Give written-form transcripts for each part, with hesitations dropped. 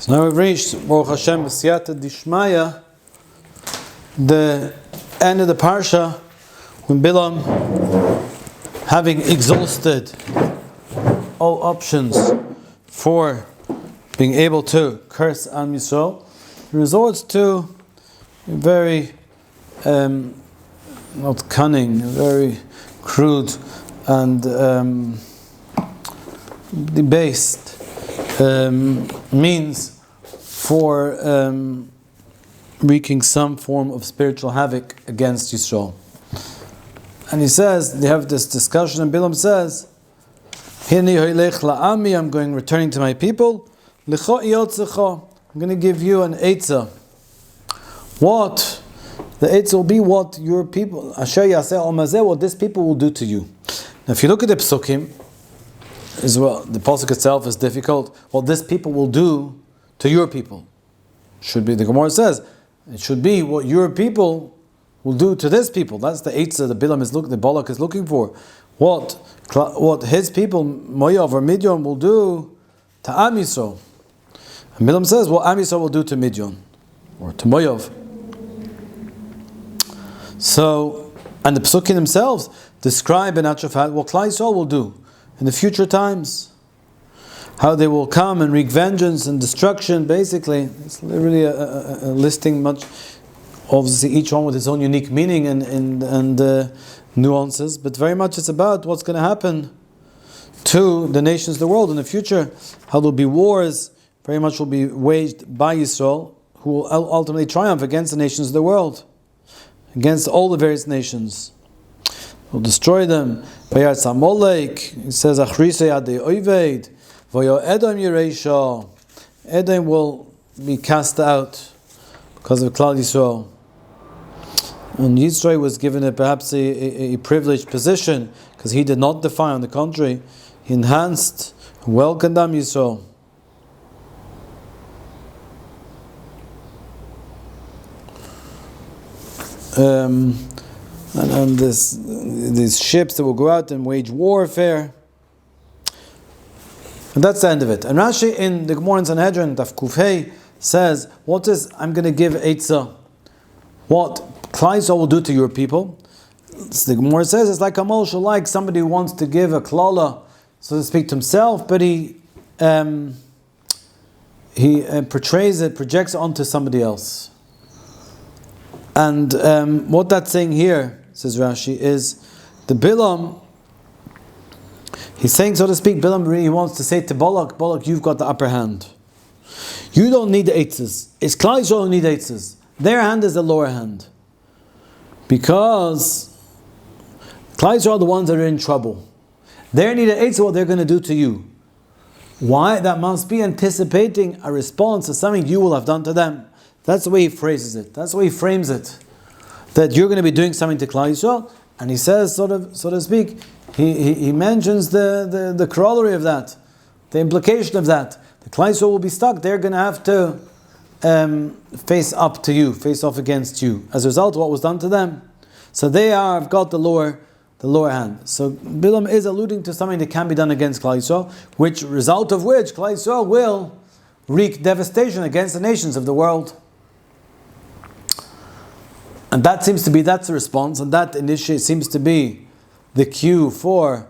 So now we've reached, Baruch Hashem, B'siyata Dishmaya, the end of the parsha, when Bilam, having exhausted all options for being able to curse Am Yisrael, resorts to a very not cunning, very crude and debased means for wreaking some form of spiritual havoc against Yisrael. And he says, they have this discussion, and Bilam says, I'm going returning to my people. I'm going to give you an eitzah. What? The eitzah will be what your people, what this people will do to you. Now if you look at the Psukim, as well, the pasuk itself is difficult. What this people will do to your people should be, the Gemara says, it should be what your people will do to this people. That's the eitzah the Bolok is looking for. What his people, Moav or Midian, will do to Am Yisrael. And Bilam says, what Am Yisrael will do to Midian or to Moav. So, and the Psukim themselves describe in actual fact what Klal Yisrael will do in the future times, how they will come and wreak vengeance and destruction. Basically, it's really a listing much. Obviously, each one with its own unique meaning and nuances, but very much it's about what's going to happen to the nations of the world in the future. How there will be wars, very much will be waged by Yisrael, who will ultimately triumph against the nations of the world, against all the various nations. Will destroy them. He says, Edom will be cast out because of Klal Yisrael. And Yisrael was given perhaps a privileged position because he did not defy, on the contrary, he enhanced, welcomed Am Yisrael. And these ships that will go out and wage warfare. And that's the end of it. And Rashi in the Gemara in Sanhedrin, Daf Kuf Hey, says, what is, I'm going to give eitzah, what Klal Yisrael will do to your people. So the Gemara says, it's like a Moshe, like somebody who wants to give a klala, so to speak, to himself, but he portrays it, projects it onto somebody else. And what that's saying here, says Rashi, is the Bilam, he's saying, so to speak, Bilam really wants to say to Bolok, you've got the upper hand. You don't need the eitzahs. It's Klal Yisrael who need eitzahs. Their hand is the lower hand. Because Klal Yisrael are the ones that are in trouble. They need an eitzah, what they're going to do to you. Why? That must be anticipating a response to something you will have done to them. That's the way he phrases it. That's the way he frames it. That you're going to be doing something to Klal Yisrael, and he says, so to speak, he mentions the corollary of that, the implication of that. The Klal Yisrael will be stuck. They're going to have to face up to you, face off against you, as a result of what was done to them. So they have got the lower hand. So Bilam is alluding to something that can be done against Klal Yisrael, which result of which Klal Yisrael will wreak devastation against the nations of the world. And that seems to be, that's the response, and that seems to be the cue for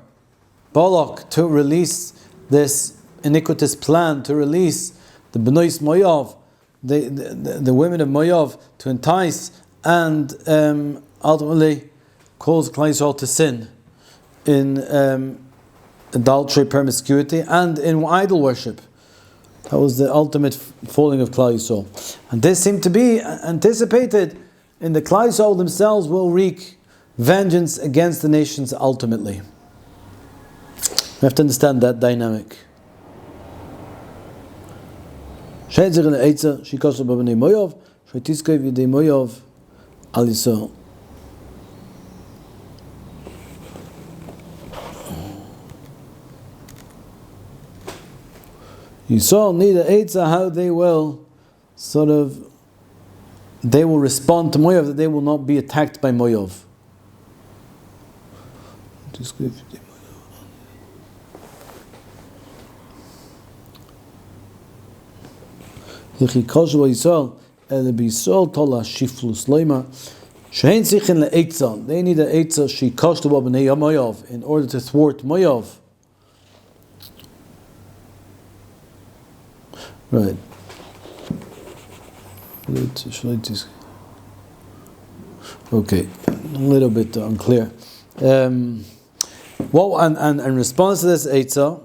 Bolok to release this iniquitous plan, to release the Benois Moav, the women of Moav, to entice and ultimately cause Klal Yisrael to sin in adultery, promiscuity, and in idol worship. That was the ultimate falling of Klal Yisrael. And this seemed to be anticipated in the Klal Yisrael themselves will wreak vengeance against the nations ultimately. We have to understand that dynamic. Yisrael need an eitzah how they will they will respond to Moav, that they will not be attacked by Moav. L'chi koshu Yisrael, ele b'Yisrael tola shiflus loima. Shein sichin le'etza. They need an etza she koshu b'nei Moav in order to thwart Moav. Right. Okay, a little bit unclear. Well, and in response to this Eitzah,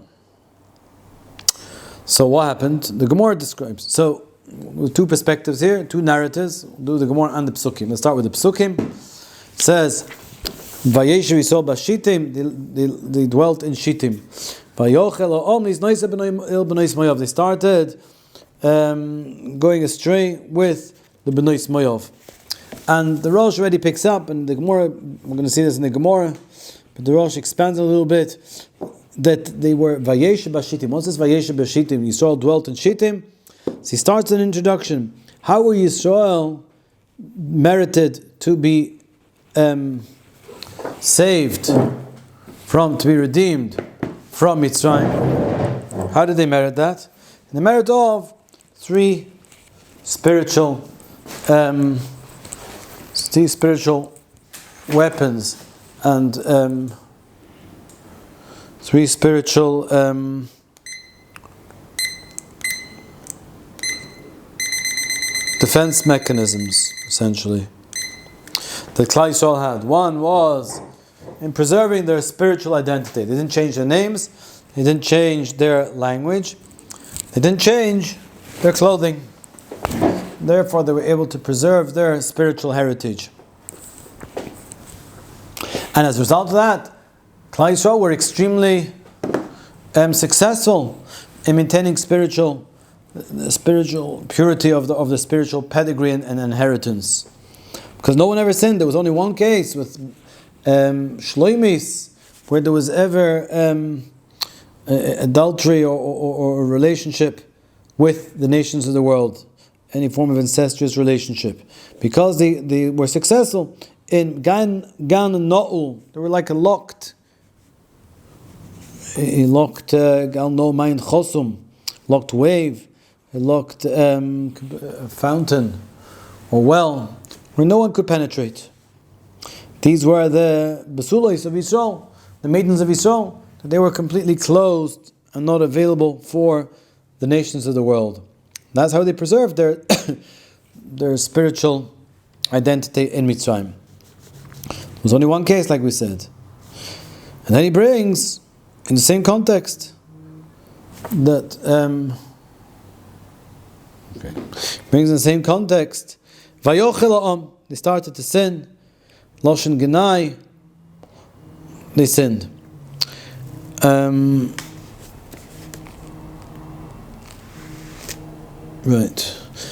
so what happened? The Gemara describes. So, with two perspectives here, two narratives. We'll do the Gemara and the Psukim. Let's start with the Psukim. It says, Vayeshu Yisrael b'Shittim, they dwelt in Shittim. Vayochel ha'om nisnoisa b'nois Moav. They started going astray with the b'nois Moav. And the Rosh already picks up, and the Gemara, we're going to see this in the Gemara, but the Rosh expands a little bit, that they were Vayesha b'Shittim. What's this Vayesha b'Shittim? Yisrael dwelt in Shittim. So he starts an introduction. How were Yisrael merited to be saved to be redeemed from Mitzrayim? How did they merit that? In the merit of three spiritual weapons and three spiritual defense mechanisms, essentially, that Klal Yisrael had. One was in preserving their spiritual identity. They didn't change their names, they didn't change their language, they didn't change their clothing. Therefore, they were able to preserve their spiritual heritage. And as a result of that, Klal Yisrael were extremely successful in maintaining spiritual purity of the spiritual pedigree and inheritance. Because no one ever sinned. There was only one case with Shloimis where there was ever adultery or a relationship with the nations of the world, any form of incestuous relationship. Because they were successful in Gan and Na'ul, they were like a locked Gal No Main Chosum, locked wave, a locked fountain or well where no one could penetrate. These were the Basulos of Yisrael, the maidens of Yisrael. They were completely closed and not available for the nations of the world. That's how they preserved their their spiritual identity in Mitzrayim. There's only one case, like we said. And then he brings, in the same context, that brings in the same context, Vayochel ha'om, they started to sin. Loshen Genai, they sinned. Right.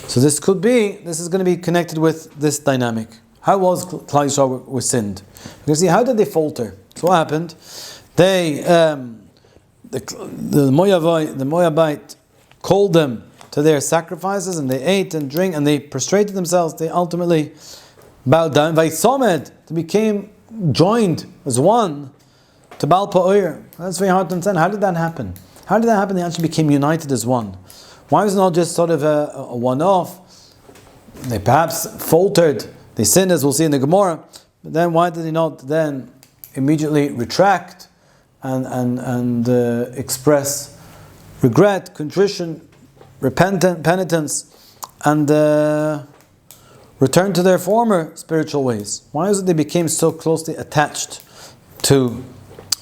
So this is going to be connected with this dynamic. How was Klal Yisrael was sinned? You can see, how did they falter? So what happened? They, the Moabite called them to their sacrifices, and they ate and drank, and they prostrated themselves. They ultimately bowed down. Vaysomed, they became joined as one to Baal Pa'or. That's very hard to understand. How did that happen? How did that happen? They actually became united as one. Why was it not just sort of a one-off? They perhaps faltered. They sinned, as we'll see in the Gemara. But then why did they not then immediately retract and express regret, contrition, penitence, and return to their former spiritual ways? Why is it they became so closely attached to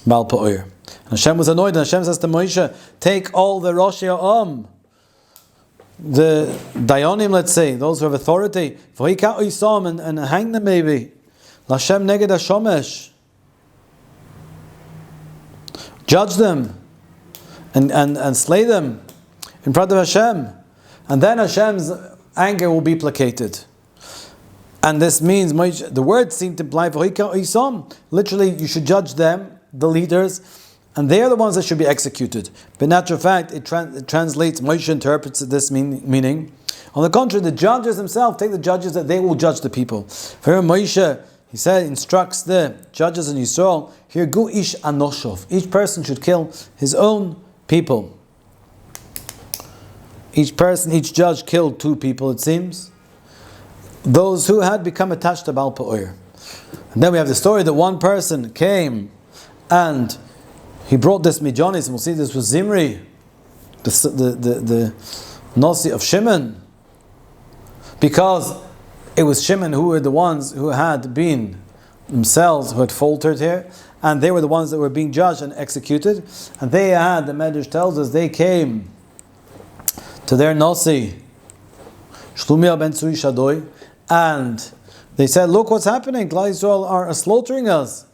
Baal Pa'or? And Hashem was annoyed, and Hashem says to Moshe, take all the Rosh Ha'am, the Dayanim, let's say, those who have authority, and hang them maybe. Lashem neged hashomesh. Judge them and slay them in front of Hashem. And then Hashem's anger will be placated. And this means, the words seem to imply, literally, you should judge them, the leaders, and they are the ones that should be executed. But in natural fact, it translates, Moshe interprets this meaning. On the contrary, the judges themselves, take the judges that they will judge the people. For Moshe, he said, instructs the judges in Yisrael, here, gu ish anoshov. Each person should kill his own people. each judge killed 2 people, it seems. Those who had become attached to Baal Pa'or. And then we have the story that one person came and he brought this Midyanis, and we'll see this was Zimri, the Nasi of Shimon, because it was Shimon who were the ones who had been themselves, who had faltered here, and they were the ones that were being judged and executed, and they had, the Medrash tells us, they came to their Nasi, Shlumiel ben Tzuri Shadoi, and they said, look what's happening, Klal Yisrael are slaughtering us.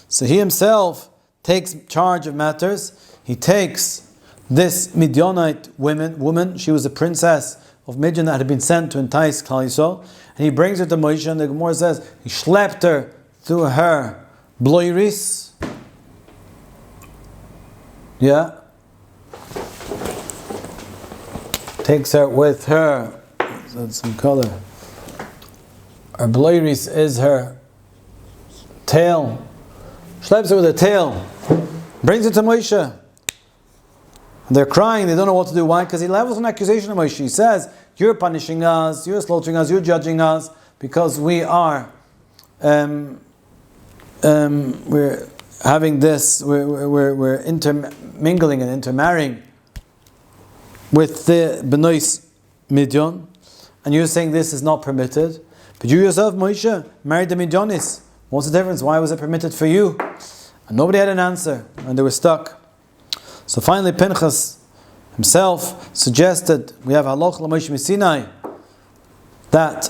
So he himself takes charge of matters. He takes this Midianite woman, she was a princess of Midian that had been sent to entice Klal Yisrael, and he brings her to Moshe, and the Gemara says, he schlepped her through her bloiris. Yeah. Takes her with her, that's some color. Her bloiris is her tail. Schleps her with her tail. Brings it to Moshe. They're crying, they don't know what to do. Why? Because he levels an accusation of Moshe. He says, you're punishing us, you're slaughtering us, you're judging us, because we are we're having this, we're intermingling and intermarrying with the Benois Midian, and you're saying this is not permitted. But you yourself, Moshe, married the Midianis. What's the difference? Why was it permitted for you? And nobody had an answer, and they were stuck. So finally Pinchas himself suggested, we have Halach l'Moshe Misinai, that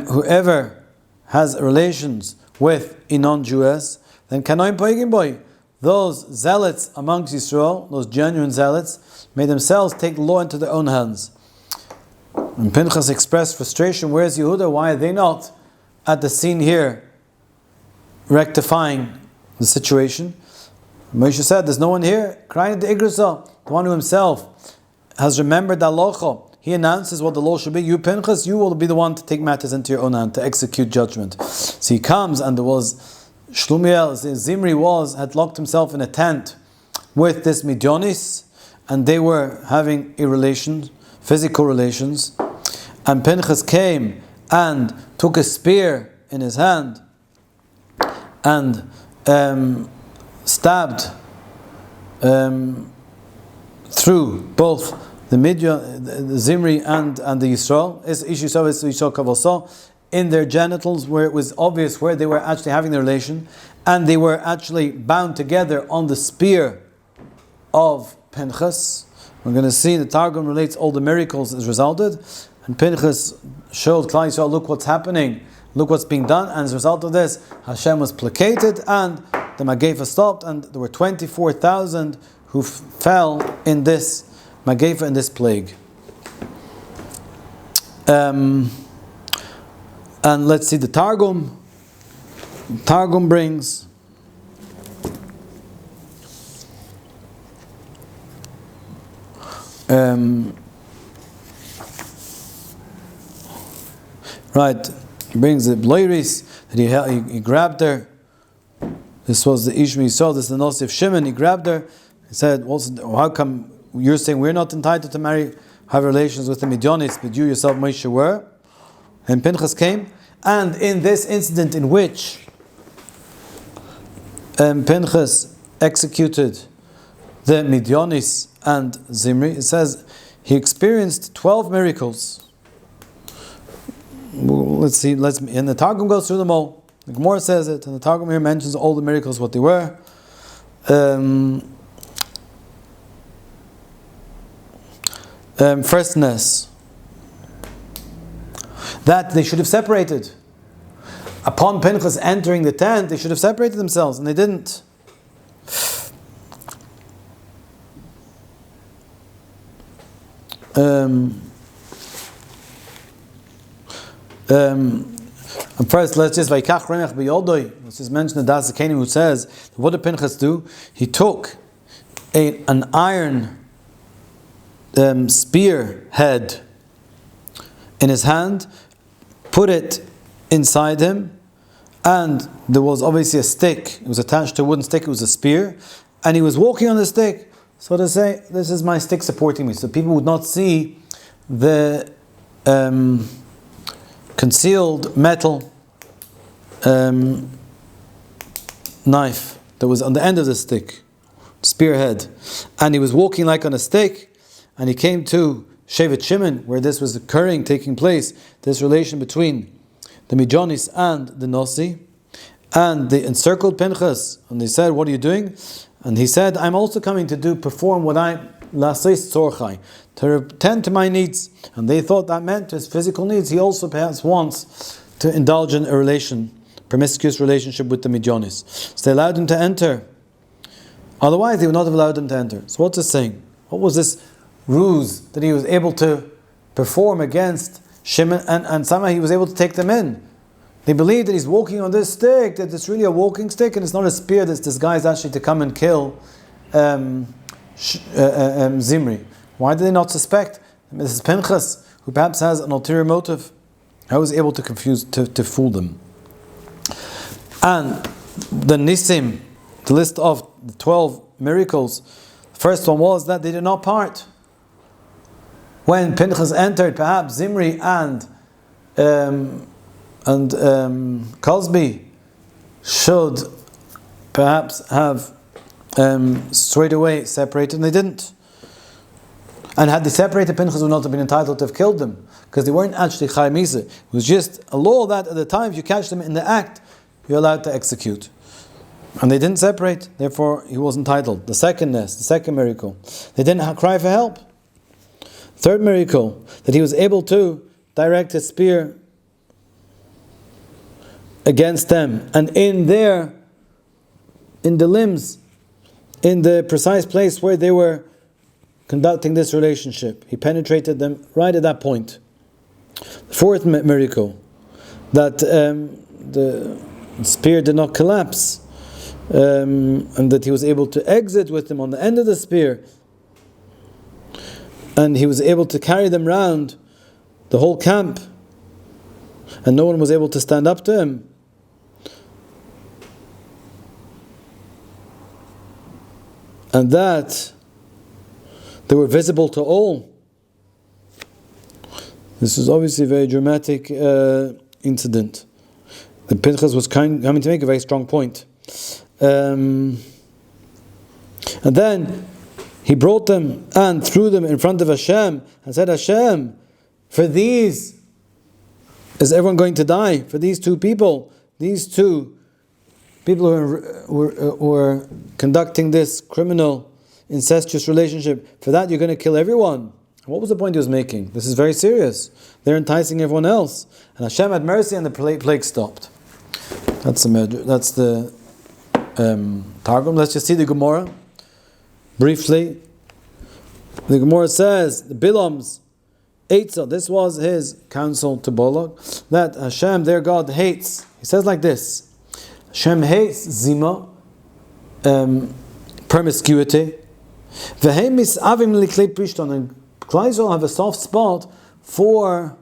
whoever has relations with a non-Jewess, then Kanoim Poigim Boy, those zealots amongst Yisrael, those genuine zealots, may themselves take the law into their own hands. And Pinchas expressed frustration, where's Yehuda? Why are they not at the scene here rectifying the situation? Moshe said, there's no one here crying at the Igrasa, the one who himself has remembered the halacha. He announces what the law should be. You, Pinchas, you will be the one to take matters into your own hand, to execute judgment. So he comes, and there was Shlumiel, Zimri had locked himself in a tent with this Midyanis, and they were having physical relations. And Pinchas came and took a spear in his hand and stabbed through both the Midian, the Zimri and the Yisrael, in their genitals, where it was obvious where they were actually having the relation, and they were actually bound together on the spear of Pinchas. We're going to see the Targum relates all the miracles as resulted, and Pinchas showed Klal Yisrael, look what's happening, look what's being done, and as a result of this, Hashem was placated, and the Magefa stopped, and there were 24,000 who fell in this Magefa, in this plague. And let's see the Targum. Targum brings he brings the Bloiris that he grabbed her. This was the Ishmi saw, this is the Nasi of Shimon. He grabbed her. He said, how come you're saying we're not entitled to have relations with the Midianites, but you yourself, Moshe, were? And Pinchas came, and in this incident in which Pinchas executed the Midianis and Zimri, it says he experienced 12 miracles. Let's see, and the Targum goes through them all. The Gemara says it, and the Targum here mentions all the miracles, what they were. Firstness, that they should have separated. Upon Pinchas entering the tent, they should have separated themselves, and they didn't. And first, let's just mention the Das Kenim, who says, what did Pinchas do? He took an iron spear head in his hand, put it inside him, and there was obviously a stick. It was attached to a wooden stick. It was a spear, and he was walking on the stick. So to say, this is my stick supporting me, so people would not see the concealed metal knife that was on the end of the stick, spearhead, and he was walking like on a stake, and he came to Shevet Shimon, where this was occurring, taking place, this relation between the Mijonis and the Nossi, and they encircled Pinchas, and they said, "What are you doing?" And he said, "I'm also coming to perform what I laseis tzorchai, to attend to my needs." And they thought that meant his physical needs. He also perhaps wants to indulge in a promiscuous relationship with the Mijonis. So they allowed him to enter. Otherwise, they would not have allowed him to enter. So what's it saying? What was this ruse that he was able to perform against Shimon, and somehow he was able to take them in? They believe that he's walking on this stick, that it's really a walking stick, and it's not a spear that's disguised actually to come and kill Zimri. Why did they not suspect? This is Pinchas, who perhaps has an ulterior motive. I was able to fool them. And the Nisim, the list of the 12 miracles, the first one was that they did not part. When Pinchas entered, perhaps Zimri and Cosby should perhaps have straight away separated, and they didn't. And had they separated, Pinchas would not have been entitled to have killed them, because they weren't actually Chai Misa. It was just a law that at the time if you catch them in the act, you're allowed to execute. And they didn't separate, therefore he was entitled. The second miracle, they didn't cry for help. Third miracle, that he was able to direct his spear against them, and in the limbs, in the precise place where they were conducting this relationship, he penetrated them right at that point. The fourth miracle, that the spear did not collapse, and that he was able to exit with them on the end of the spear, and he was able to carry them round the whole camp, and no one was able to stand up to him. And that they were visible to all. This is obviously a very dramatic incident. The Pinchas was coming to make a very strong point. And then he brought them and threw them in front of Hashem and said, "Hashem, for these is everyone going to die? For these two people who were conducting this criminal, incestuous relationship, for that you're going to kill everyone?" What was the point he was making? This is very serious. They're enticing everyone else. And Hashem had mercy and the plague stopped. That's the Targum. Let's just see the Gemara briefly. The Gemara says, the Bilam's Eitzah, this was his counsel to Bolok, that Hashem, their God, hates. He says like this: Hashem hates zima, promiscuity. V'hem misavim liklei prishton, and Klal Yisrael have a soft spot for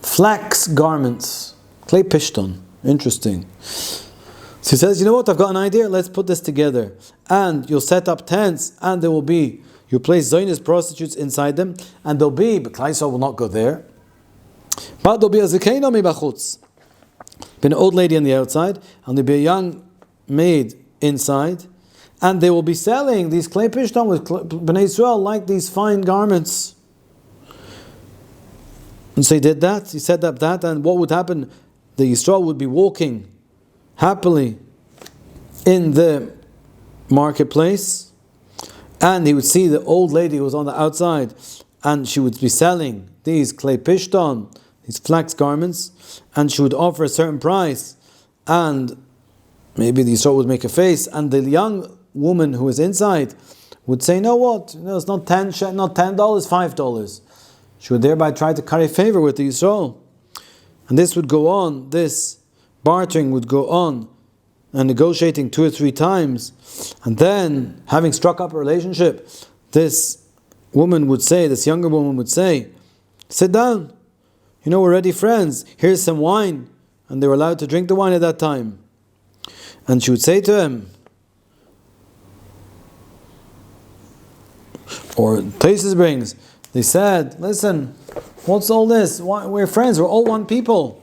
flax garments, klei pishton. Interesting. So he says, you know what? I've got an idea. Let's put this together, and you'll set up tents, and you'll place Zionist prostitutes inside them, and but Klal Yisrael will not go there. But there'll be a zikaina mibachutz. Be an old lady on the outside, and there'll be a young maid inside, and they will be selling these klei pishton with Bnei Yisrael like these fine garments. And so he did that. He set up that, and what would happen? The Yisrael would be walking happily in the marketplace, and he would see the old lady who was on the outside, and she would be selling these klei pishton, these flax garments, and she would offer a certain price, and maybe the Yisrael would make a face, and the young woman who was inside would say, "No, what? No, it's not $10, $5." She would thereby try to curry favor with the Yisrael, and this would go on. This bartering would go on, and negotiating 2 or 3 times, and then, having struck up a relationship, this younger woman would say, "Sit down. We're already friends. Here's some wine," and they were allowed to drink the wine at that time. And she would say to him, or Taisus brings They said, listen, what's all this? We're friends, we're all one people.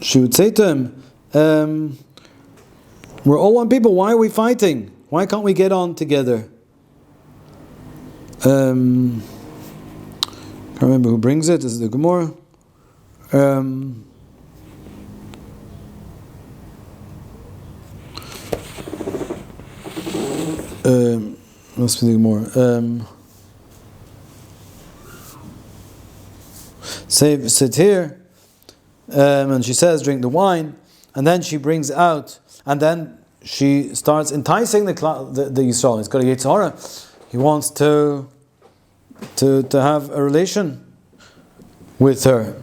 She would say to him, we're all one people, why are we fighting? Why can't we get on together? Can't remember who brings it. This is the Gemara. Must be the Gemara. Sit here, and she says, drink the wine, and then she brings out, and then she starts enticing the Yisrael. He's got a Yetzer Hara. He wants to have a relation with her.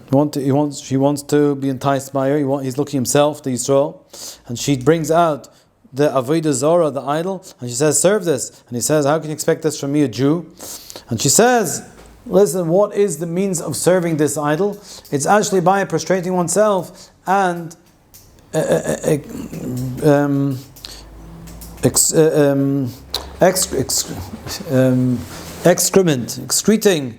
She wants to be enticed by her. He's looking himself, the Yisrael, and she brings out the Avodah Zorah, the idol, and she says, serve this. And he says, how can you expect this from me, a Jew? And she says, listen, what is the means of serving this idol? It's actually by prostrating oneself and excreting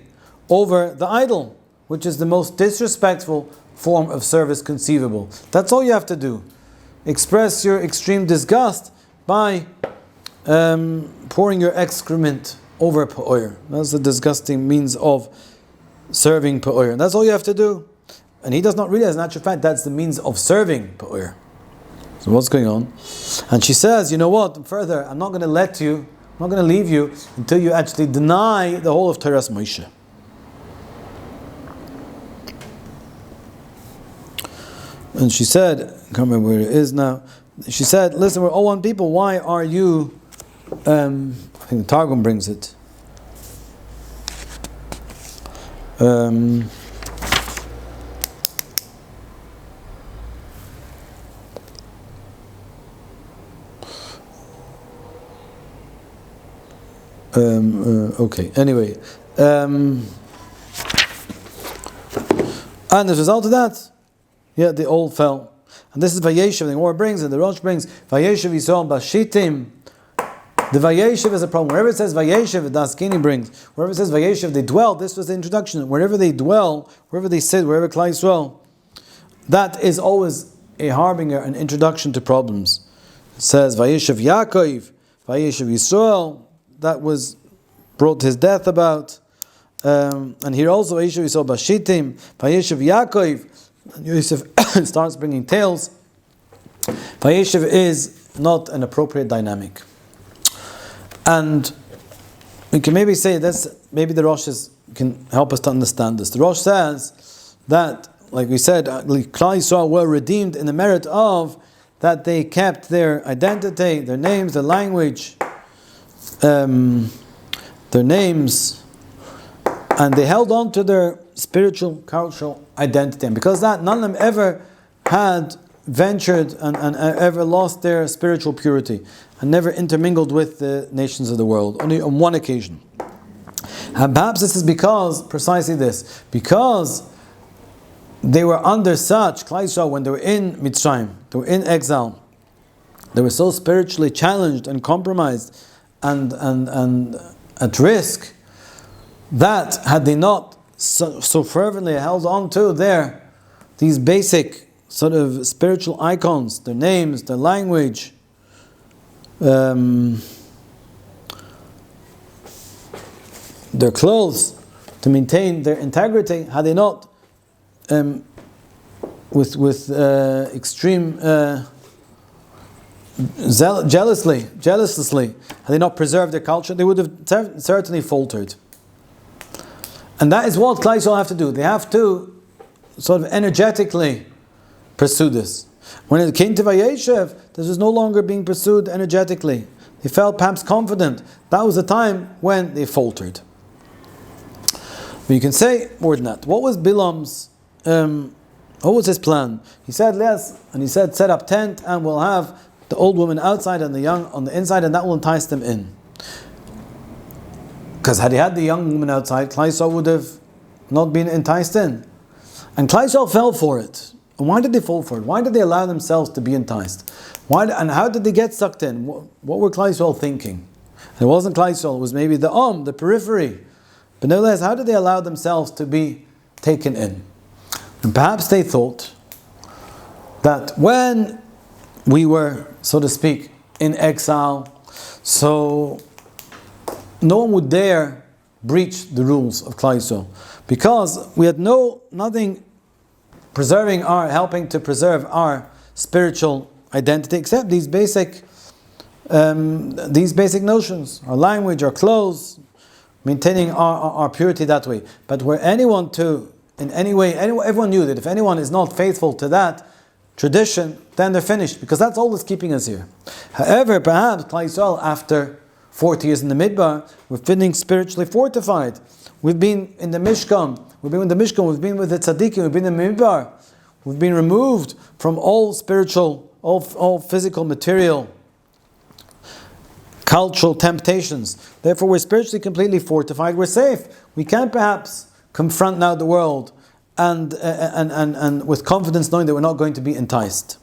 over the idol, which is the most disrespectful form of service conceivable. That's all you have to do. Express your extreme disgust by pouring your excrement over Pa'or. That's the disgusting means of serving Pa'or. That's all you have to do. And he does not realize, in actual fact, that's the means of serving Pa'or. So what's going on? And she says, you know what, further, I'm not going to leave you until you actually deny the whole of Torah's Moshe. And she said, I can't remember where it is now. She said, listen, we're all one people. Why are you, I think the Targum brings it. Okay, anyway. And as a result of that, they all fell. And this is Vayeshev, the Gemara brings, and the Rosh brings, Vayeshev Yisrael Bashitim. The Vayeshev is a problem. Wherever it says Vayeshev, the Askini brings, wherever it says Vayeshev, they dwell. This was the introduction. Wherever they dwell, wherever they sit, wherever Klal Yisrael, that is always a harbinger, an introduction to problems. It says Vayeshev Yaakov, Vayeshev Yisrael, that was brought his death about. And here also Vayeshev Yisrael Bashitim, Vayeshev Yaakov. Yosef starts bringing tales. Vayeshev is not an appropriate dynamic. And we can maybe say this, maybe the Rosh can help us to understand this. The Rosh says that, like we said, Klal Yisrael were redeemed in the merit of that they kept their identity, their names, their language, their names, and they held on to their spiritual, cultural identity. And because that, none of them ever had ventured and ever lost their spiritual purity and never intermingled with the nations of the world, only on one occasion. And perhaps this is precisely because they were under such, Klal Yisrael, when they were in Mitzrayim, they were in exile, they were so spiritually challenged and compromised and at risk, that had they not so fervently held on to these basic sort of spiritual icons, their names, their language, their clothes, to maintain their integrity, had they not with extreme jealously, had they not preserved their culture, they would have certainly faltered. And that is what Klal Yisrael have to do. They have to sort of energetically pursue this. When it came to Vayeshev, this was no longer being pursued energetically. They felt perhaps confident. That was the time when they faltered. But you can say more than that. What was Bilam's, what was his plan? He said, yes, and he said, set up tent and we'll have the old woman outside and the young on the inside, and that will entice them in. Because had he had the young woman outside, Klal Yisrael would have not been enticed in. And Klal Yisrael fell for it. And why did they fall for it? Why did they allow themselves to be enticed? And how did they get sucked in? What were Klal Yisrael thinking? And it wasn't Klal Yisrael, it was maybe the periphery. But nevertheless, how did they allow themselves to be taken in? And perhaps they thought that when we were, so to speak, in exile, so no one would dare breach the rules of Klal Yisrael, because we had nothing helping to preserve our spiritual identity except these basic notions, our language, our clothes, maintaining our purity that way. But were anyone to, in any way, everyone knew that if anyone is not faithful to that tradition, then they're finished, because that's all that's keeping us here. However, perhaps Klal Yisrael, after 40 years in the Midbar, we're feeling spiritually fortified. We've been in the Mishkan, we've been with the Tzaddikim, we've been in the Midbar, we've been removed from all spiritual, all physical, material, cultural temptations. Therefore, we're spiritually completely fortified. We're safe. We can perhaps confront now the world and with confidence, knowing that we're not going to be enticed.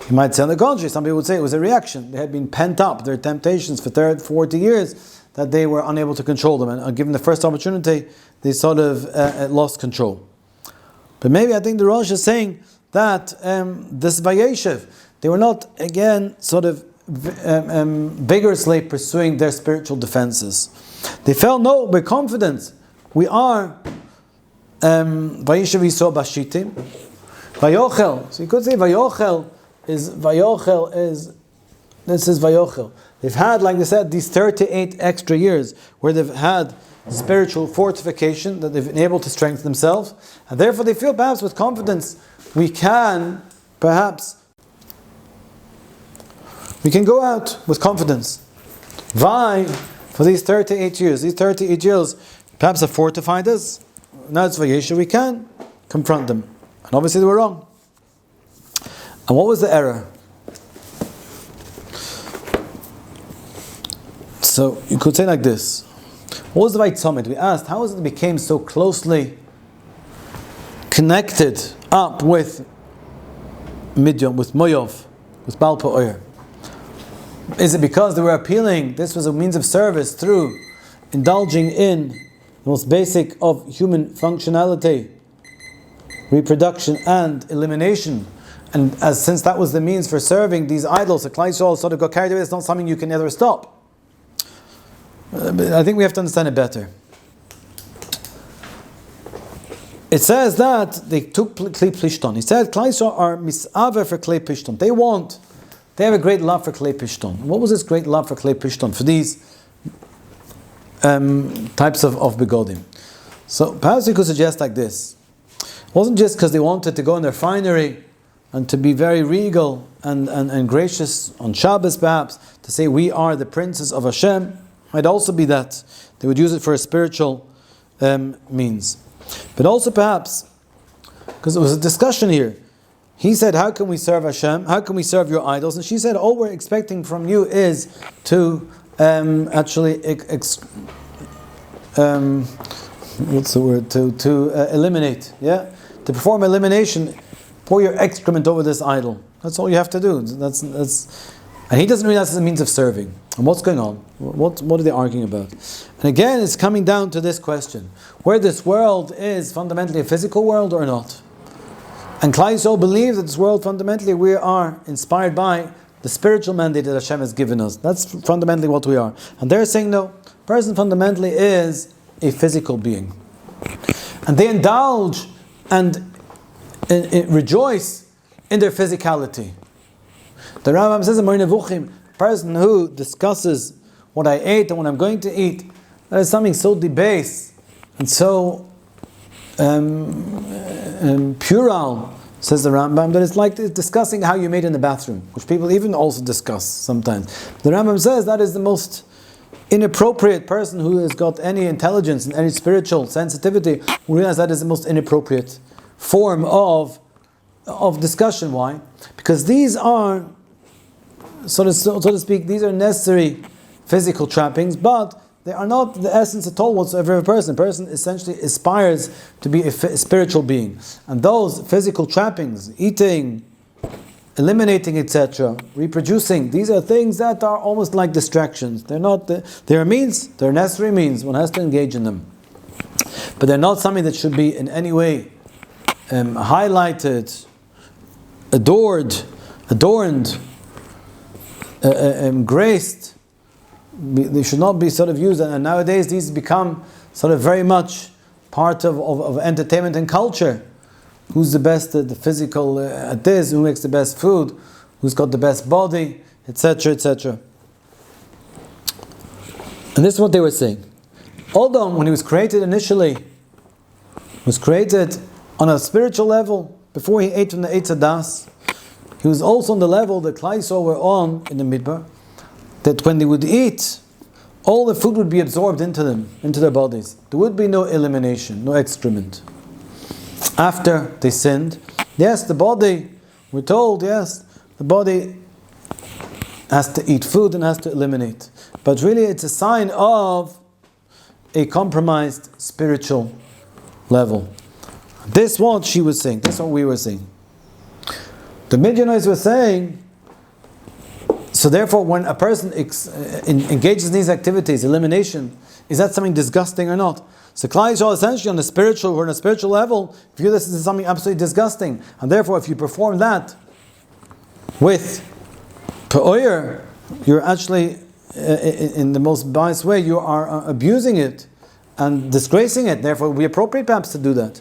You might say on the contrary. Some people would say it was a reaction. They had been pent up, their temptations for 40 years, that they were unable to control them. And given the first opportunity, they sort of lost control. But maybe I think the Rosh is saying that this Vayeshev, they were not again sort of vigorously pursuing their spiritual defenses. They felt, no, with confidence, we are Vayeshev Yisrael Bashitim, Vayochel. So you could say Vayochel is Vayochel. They've had, like they said, these 38 extra years where they've had spiritual fortification, that they've been able to strengthen themselves, and therefore they feel perhaps with confidence we can go out with confidence. Why? For these 38 years. These 38 years perhaps have fortified us. Now it's Vayeshev, we can confront them. And obviously they were wrong. And what was the error? So you could say like this. What was the right summit? We asked, how is it became so closely connected up with Midian, with Moav, with Baal Pa'or? Is it because they were appealing, this was a means of service through indulging in the most basic of human functionality, reproduction and elimination? And since that was the means for serving these idols, the Klal Yisrael sort of got carried away. It's not something you can ever stop. But I think we have to understand it better. It says that they took Klei Plishton. He said Klal Yisrael are misaver for Klei Plishton. They have a great love for Klei Plishton. What was this great love for Klei Plishton? For these types of begodim. So perhaps we could suggest like this. It wasn't just because they wanted to go in their finery and to be very regal and gracious on Shabbos, perhaps, to say we are the princes of Hashem. Might also be that they would use it for a spiritual means. But also perhaps, because there was a discussion here, he said, how can we serve Hashem? How can we serve your idols? And she said, all we're expecting from you is to eliminate, to perform elimination. Pour your excrement over this idol. That's all you have to do. That's and he doesn't realize it's a means of serving. And what's going on? What are they arguing about? And again, it's coming down to this question: where this world is fundamentally a physical world or not? And Klal Yisrael believes that this world fundamentally we are inspired by the spiritual mandate that Hashem has given us. That's fundamentally what we are. And they're saying no, person fundamentally is a physical being. And they indulge and rejoice in their physicality. The Rambam says in Moreh Nevuchim, person who discusses what I ate and what I'm going to eat, that is something so debased and so puerile, says the Rambam, that it's like discussing how you made in the bathroom, which people even also discuss sometimes. The Rambam says that is the most inappropriate. Person who has got any intelligence and any spiritual sensitivity will realize that is the most inappropriate form of discussion. Why? Because these are, so to speak, these are necessary physical trappings, but they are not the essence at all whatsoever of a person. A person essentially aspires to be a spiritual being. And those physical trappings, eating, eliminating, etc., reproducing, these are things that are almost like distractions. They're not, they're means, they're necessary means. One has to engage in them. But they're not something that should be in any way highlighted, adorned, graced. They should not be sort of used. And nowadays these become sort of very much part of entertainment and culture. Who's the best at the physical at this, who makes the best food, who's got the best body, etc., etc. And this is what they were saying. Adam, when he was created initially, was created on a spiritual level. Before he ate from the Eitz Hadas, he was also on the level that Klal Yisrael were on in the Midbar, that when they would eat, all the food would be absorbed into them, into their bodies. There would be no elimination, no excrement. After they sinned, yes, the body, we're told, yes, the body has to eat food and has to eliminate. But really it's a sign of a compromised spiritual level. This is what she was saying, this is what we were saying. The Midianites were saying, so therefore when a person engages in these activities, elimination, is that something disgusting or not? So Klal Yisrael essentially on a spiritual level view this as something absolutely disgusting. And therefore if you perform that with Pa'oyer, you're actually, in the most biased way, you are abusing it and disgracing it. Therefore it would be appropriate perhaps to do that.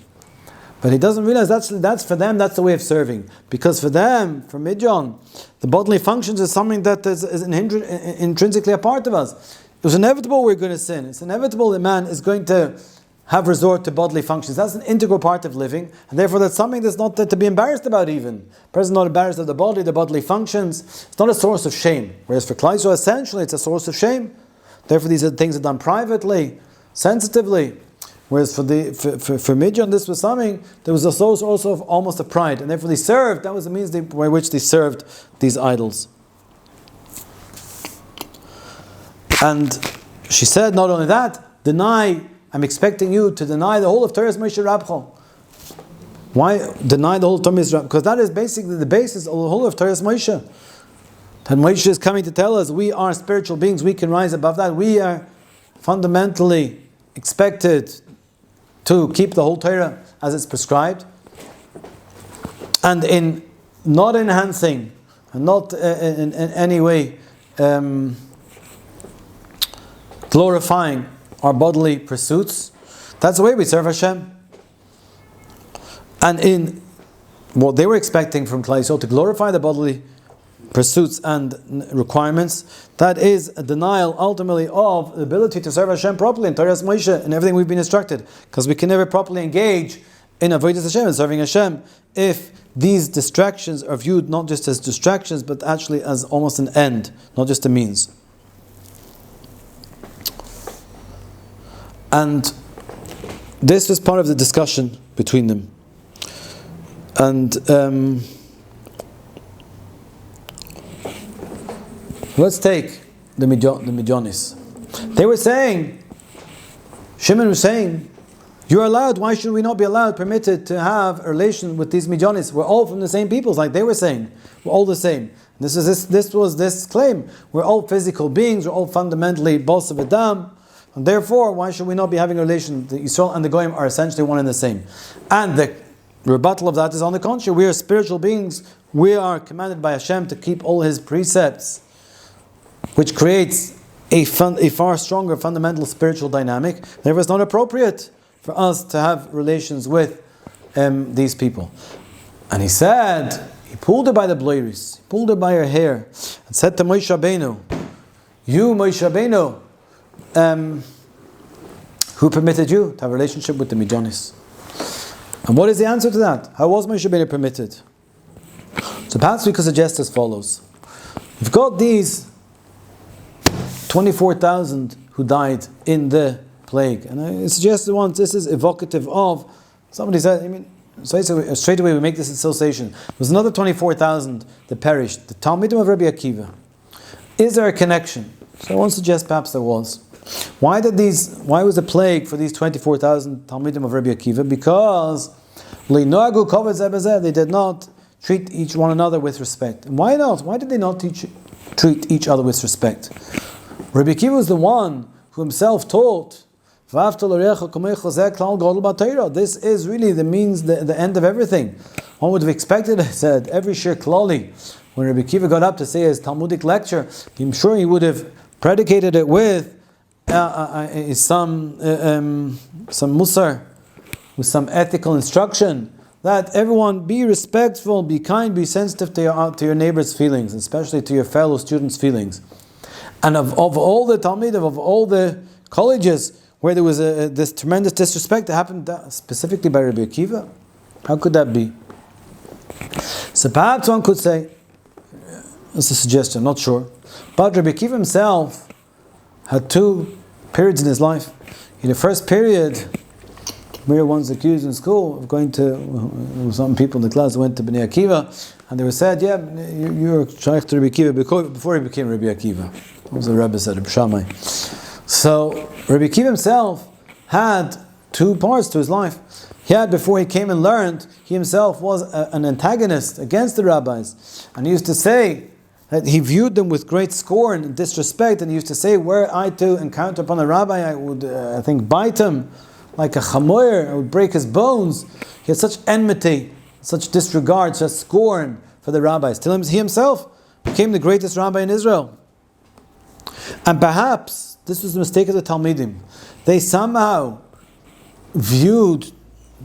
But he doesn't realize that's for them, that's the way of serving. Because for them, for Midian, the bodily functions is something that is intrinsically a part of us. It was inevitable we're going to sin. It's inevitable that man is going to have resort to bodily functions. That's an integral part of living. And therefore that's something that's not to be embarrassed about even. A person is not embarrassed of the bodily functions. It's not a source of shame. Whereas for Klal Yisrael, essentially it's a source of shame. Therefore these are things that are done privately, sensitively. Whereas for Midian, this was something, there was a source also of almost a pride. And therefore they served, that was the means by which they served these idols. And she said, not only that, I'm expecting you to deny the whole of Torah's Moshe Rabcho. Why deny the whole of Torah's Rabcho? Because that is basically the basis of the whole of Torah's Moshe. That Moshe is coming to tell us we are spiritual beings, we can rise above that. We are fundamentally expected to keep the whole Torah as it's prescribed. And in not enhancing, and not in any way glorifying our bodily pursuits, that's the way we serve Hashem. And in what they were expecting from Klal Yisrael, to glorify the bodily pursuits and requirements, that is a denial ultimately of the ability to serve Hashem properly in Torah's Moshe and everything we've been instructed. Because we can never properly engage in avodas Hashem and serving Hashem if these distractions are viewed not just as distractions but actually as almost an end, not just a means. And this was part of the discussion between them. And let's take the Midianis. They were saying, Shimon was saying, you're allowed, why should we not be allowed, permitted to have a relation with these Midianis? We're all from the same peoples, like they were saying. We're all the same. This was this claim. We're all physical beings, we're all fundamentally boss of Adam. And therefore, why should we not be having a relation? The Yisrael and the Goyim are essentially one and the same. And the rebuttal of that is on the contrary. We are spiritual beings. We are commanded by Hashem to keep all His precepts, which creates a far stronger fundamental spiritual dynamic. Therefore, it's not appropriate for us to have relations with these people. And he said, he pulled her by the bloiris, he pulled her by her hair, and said to Moshe Rabbeinu, you, Moshe Rabbeinu, who permitted you to have a relationship with the Midianis? And what is the answer to that? How was Moshe Rabbeinu permitted? So perhaps we could suggest as follows. We've got these 24,000 who died in the plague. And I suggested once, this is evocative of, somebody said, straight away we make this association. There was another 24,000 that perished. The Talmidim of Rabbi Akiva. Is there a connection? So I want to suggest perhaps there was. Why was the plague for these 24,000 Talmidim of Rabbi Akiva? Because they did not treat each one another with respect. And why not? Why did they not treat each other with respect? Rabbi Akiva was the one who himself taught, this is really the end of everything. One would have expected, I said, every shir klali, when Rabbi Akiva got up to say his Talmudic lecture, I'm sure he would have predicated it with some musar, with some ethical instruction, that everyone be respectful, be kind, be sensitive to your neighbor's feelings, especially to your fellow students' feelings. And of all the Talmidim, of all the colleges where there was this tremendous disrespect that happened specifically by Rabbi Akiva, how could that be? So perhaps one could say, it's a suggestion, not sure, but Rabbi Akiva himself had two periods in his life. In the first period, we were once accused in school of going to, some people in the class went to Bnei Akiva, and they were said, yeah, you're shaykh to Rabbi Akiva before he became Rabbi Akiva. That was the Rebbe said, Rabbi Shammai. So Rabbi Akiva himself had two parts to his life. He had, before he came and learned, he himself was an antagonist against the rabbis, and he used to say that he viewed them with great scorn and disrespect, and he used to say, were I to encounter upon a rabbi, I would, I think, bite him like a chamoyer, I would break his bones. He had such enmity, such disregard, such scorn for the rabbis, till he himself became the greatest rabbi in Israel. And perhaps this was the mistake of the Talmidim. They somehow viewed,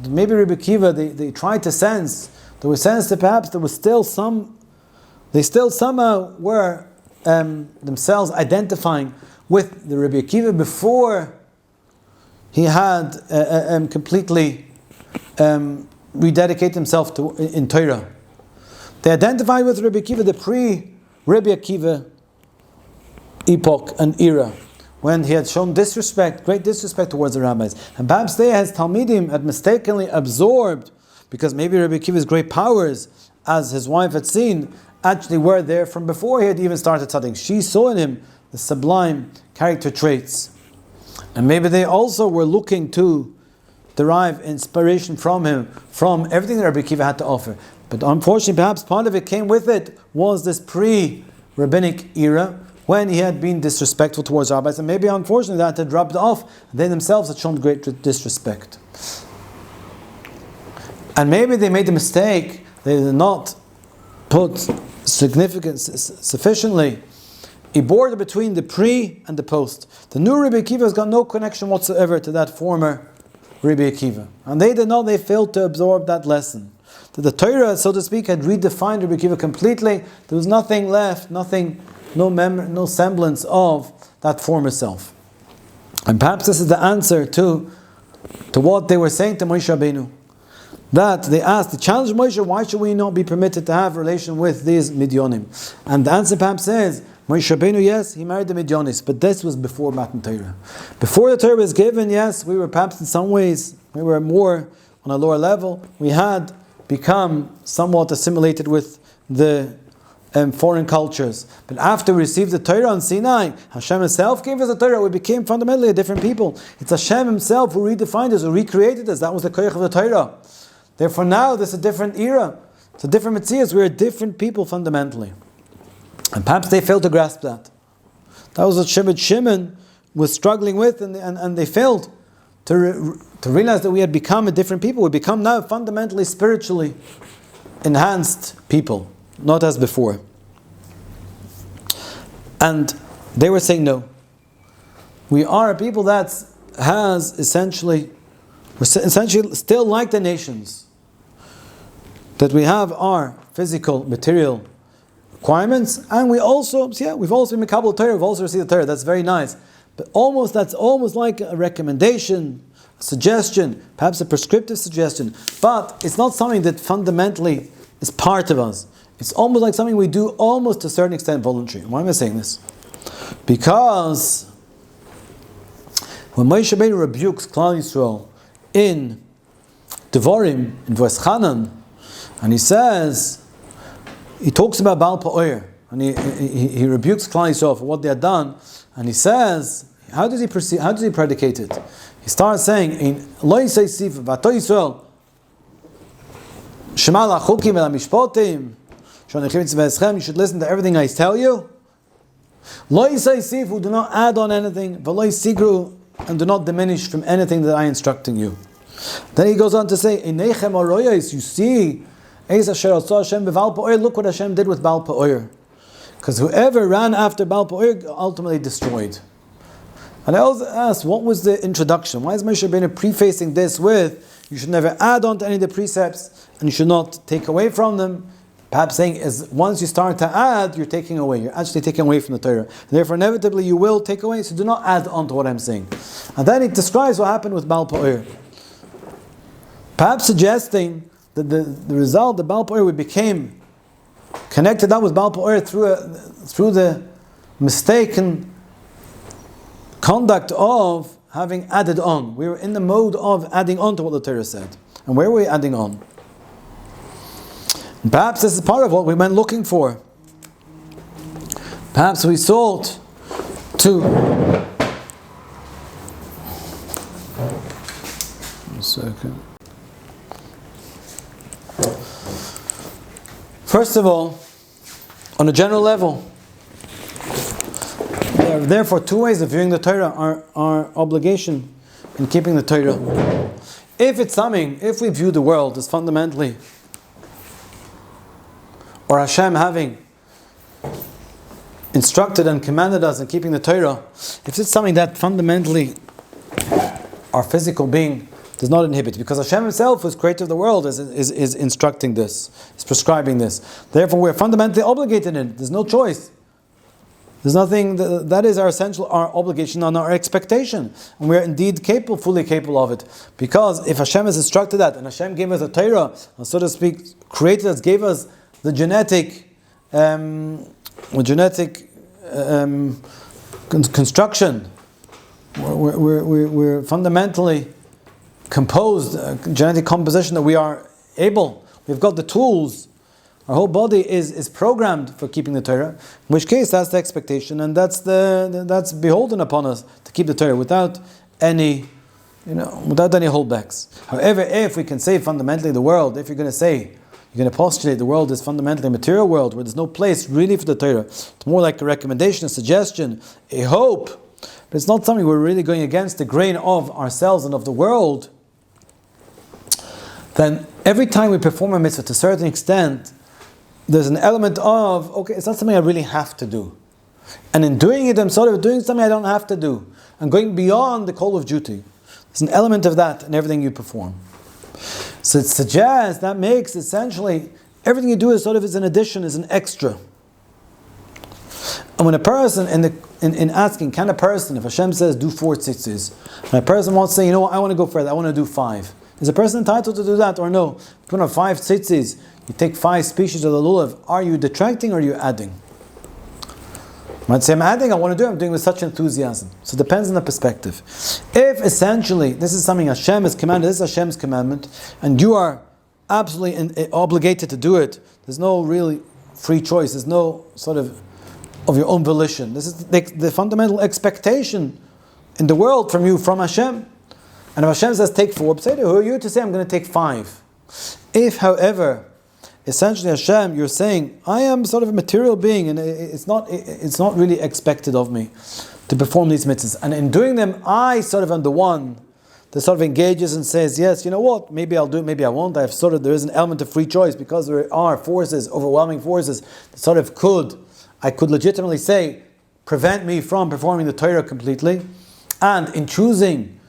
maybe Rabbi Akiva, they tried to sense, there was sense that perhaps there was still they still somehow were themselves identifying with the Rabbi Akiva before he had completely rededicated himself in Torah. They identified with Rabbi Akiva, the pre-Rabbi Akiva epoch and era, when he had shown disrespect, great disrespect towards the rabbis. And perhaps they, as Talmidim, had mistakenly absorbed, because maybe Rabbi Akiva's great powers, as his wife had seen, actually were there from before he had even started studying. She saw in him the sublime character traits. And maybe they also were looking to derive inspiration from him, from everything that Rabbi Akiva had to offer. But unfortunately, perhaps part of it came with it was this pre-rabbinic era, when he had been disrespectful towards rabbis, and maybe unfortunately that had rubbed off, and they themselves had shown great disrespect. And maybe they made the mistake, they did not put sufficiently a border between the pre and the post. The new Rabbi Akiva has got no connection whatsoever to that former Rabbi Akiva. And they failed to absorb that lesson. That the Torah, so to speak, had redefined Rabbi Akiva completely. There was nothing left, no semblance of that former self. And perhaps this is the answer to what they were saying to Moshe Rabbeinu. That they challenged Moshe, why should we not be permitted to have relation with these Midyanim? And the answer perhaps is, Moshe Rabbeinu, yes, he married the Midyanis, but this was before Matan Torah. Before the Torah was given, yes, we were perhaps in some ways, we were more on a lower level. We had become somewhat assimilated with the foreign cultures. But after we received the Torah on Sinai, Hashem himself gave us the Torah, we became fundamentally a different people. It's Hashem himself who redefined us, who recreated us. That was the koyach of the Torah. Therefore now, this is a different era. It's a different Metzias. We're a different people fundamentally. And perhaps they failed to grasp that. That was what Shimon was struggling with, and they failed to realize that we had become a different people. We become now fundamentally, spiritually enhanced people, not as before. And they were saying, no. We are a people that we're essentially still like the nations. That we have our physical, material requirements, and we've also been Mekabel Torah, we've also received the Torah. That's very nice. But that's almost like a recommendation, a suggestion, perhaps a prescriptive suggestion. But it's not something that fundamentally is part of us. It's almost like something we do almost to a certain extent voluntary. Why am I saying this? Because when Moshe Rabbeinu rebukes Klal Yisrael in Devarim, in verse Chanan, and he talks about Baal Pa'or, and he rebukes Klal Yisrael for what they had done, and he says, How does he perceive? How does he predicate it? He starts saying, "In Lo Yisayisif V'Ato Yisrael Shema Lachukim V'Lamishpotim Shonechim Tzveschem." You should listen to everything I tell you. Lo Yisayisif, who do not add on anything, V'Lo Yisigru, and do not diminish from anything that I am instructing you. Then he goes on to say, "Einechem Aroyos." You see, Eis Asher Asah Hashem B'Val Pa'or. Look what Hashem did with Baal Pa'or. Because whoever ran after Baal Pa'or ultimately destroyed. And I also asked, what was the introduction? Why is Moshe Rabbeinu prefacing this with, you should never add on to any of the precepts, and you should not take away from them? Perhaps saying, is once you start to add, you're taking away. You're actually taking away from the Torah. And therefore, inevitably, you will take away, so do not add on to what I'm saying. And then he describes what happened with Baal Pa'or. Perhaps suggesting that the result, the Baal Pa'or, we became connected up with Baal Pa'or through the mistaken conduct of having added on. We were in the mode of adding on to what the Torah said. And where were we adding on? And perhaps this is part of what we went looking for. Perhaps we sought to... One second. First of all, on a general level, there are therefore two ways of viewing the Torah, our obligation in keeping the Torah. If we view the world as fundamentally, or Hashem having instructed and commanded us in keeping the Torah, if it's something that fundamentally our physical being does not inhibit, because Hashem Himself, who's creator of the world, is instructing this, is prescribing this. Therefore, we're fundamentally obligated in it. There's no choice. There's nothing that is our essential, our obligation and our expectation, and we're indeed fully capable of it. Because if Hashem has instructed that, and Hashem gave us a Torah, and so to speak, created us, gave us the genetic construction, we're fundamentally composed, genetic composition that we are able. We've got the tools. Our whole body is programmed for keeping the Torah. In which case, that's the expectation, and that's beholden upon us to keep the Torah without any holdbacks. However, if we can say fundamentally the world, if you're going to postulate the world is fundamentally a material world where there's no place really for the Torah. It's more like a recommendation, a suggestion, a hope, but it's not something we're really going against the grain of ourselves and of the world. Then every time we perform a mitzvah to a certain extent, there's an element of, okay, it's not something I really have to do. And in doing it, I'm sort of doing something I don't have to do. I'm going beyond the call of duty. There's an element of that in everything you perform. So it suggests, that makes essentially, everything you do is sort of is an addition, is an extra. And when a person, in asking, can a person, if Hashem says do 4 tzitzis, and a person wants to say, you know what, I want to go further, I want to do 5. Is a person entitled to do that or no? If you have 5 tzitzis, you take 5 species of the lulav, are you detracting or are you adding? You might say, I'm adding, I want to do it, I'm doing it with such enthusiasm. So it depends on the perspective. If essentially, this is something Hashem has commanded, this is Hashem's commandment, and you are absolutely obligated to do it, there's no really free choice, there's no sort of your own volition. This is the fundamental expectation in the world from you, from Hashem. And if Hashem says take 4, say, who are you to say I'm going to take 5? If, however, essentially Hashem, you're saying, I am sort of a material being, and it's not really expected of me to perform these mitzvahs. And in doing them, I sort of am the one that sort of engages and says, yes, you know what, maybe I'll do it, maybe I won't. There is an element of free choice, because there are forces, overwhelming forces, that sort of I could legitimately say, prevent me from performing the Torah completely. And in choosing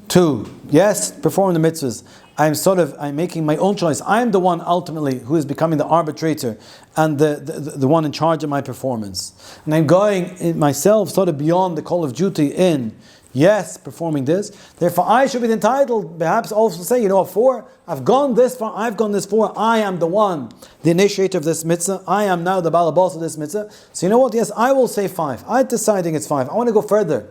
to, yes, perform the mitzvahs, I'm making my own choice. I'm the one ultimately who is becoming the arbitrator and the one in charge of my performance. And I'm going in myself sort of beyond the call of duty in, yes, performing this. Therefore, I should be entitled, perhaps also say, 4, I've gone this far, I am the one, the initiator of this mitzvah. I am now the balabas of this mitzvah. So you know what? Yes, I will say 5. I'm deciding it's 5. I want to go further.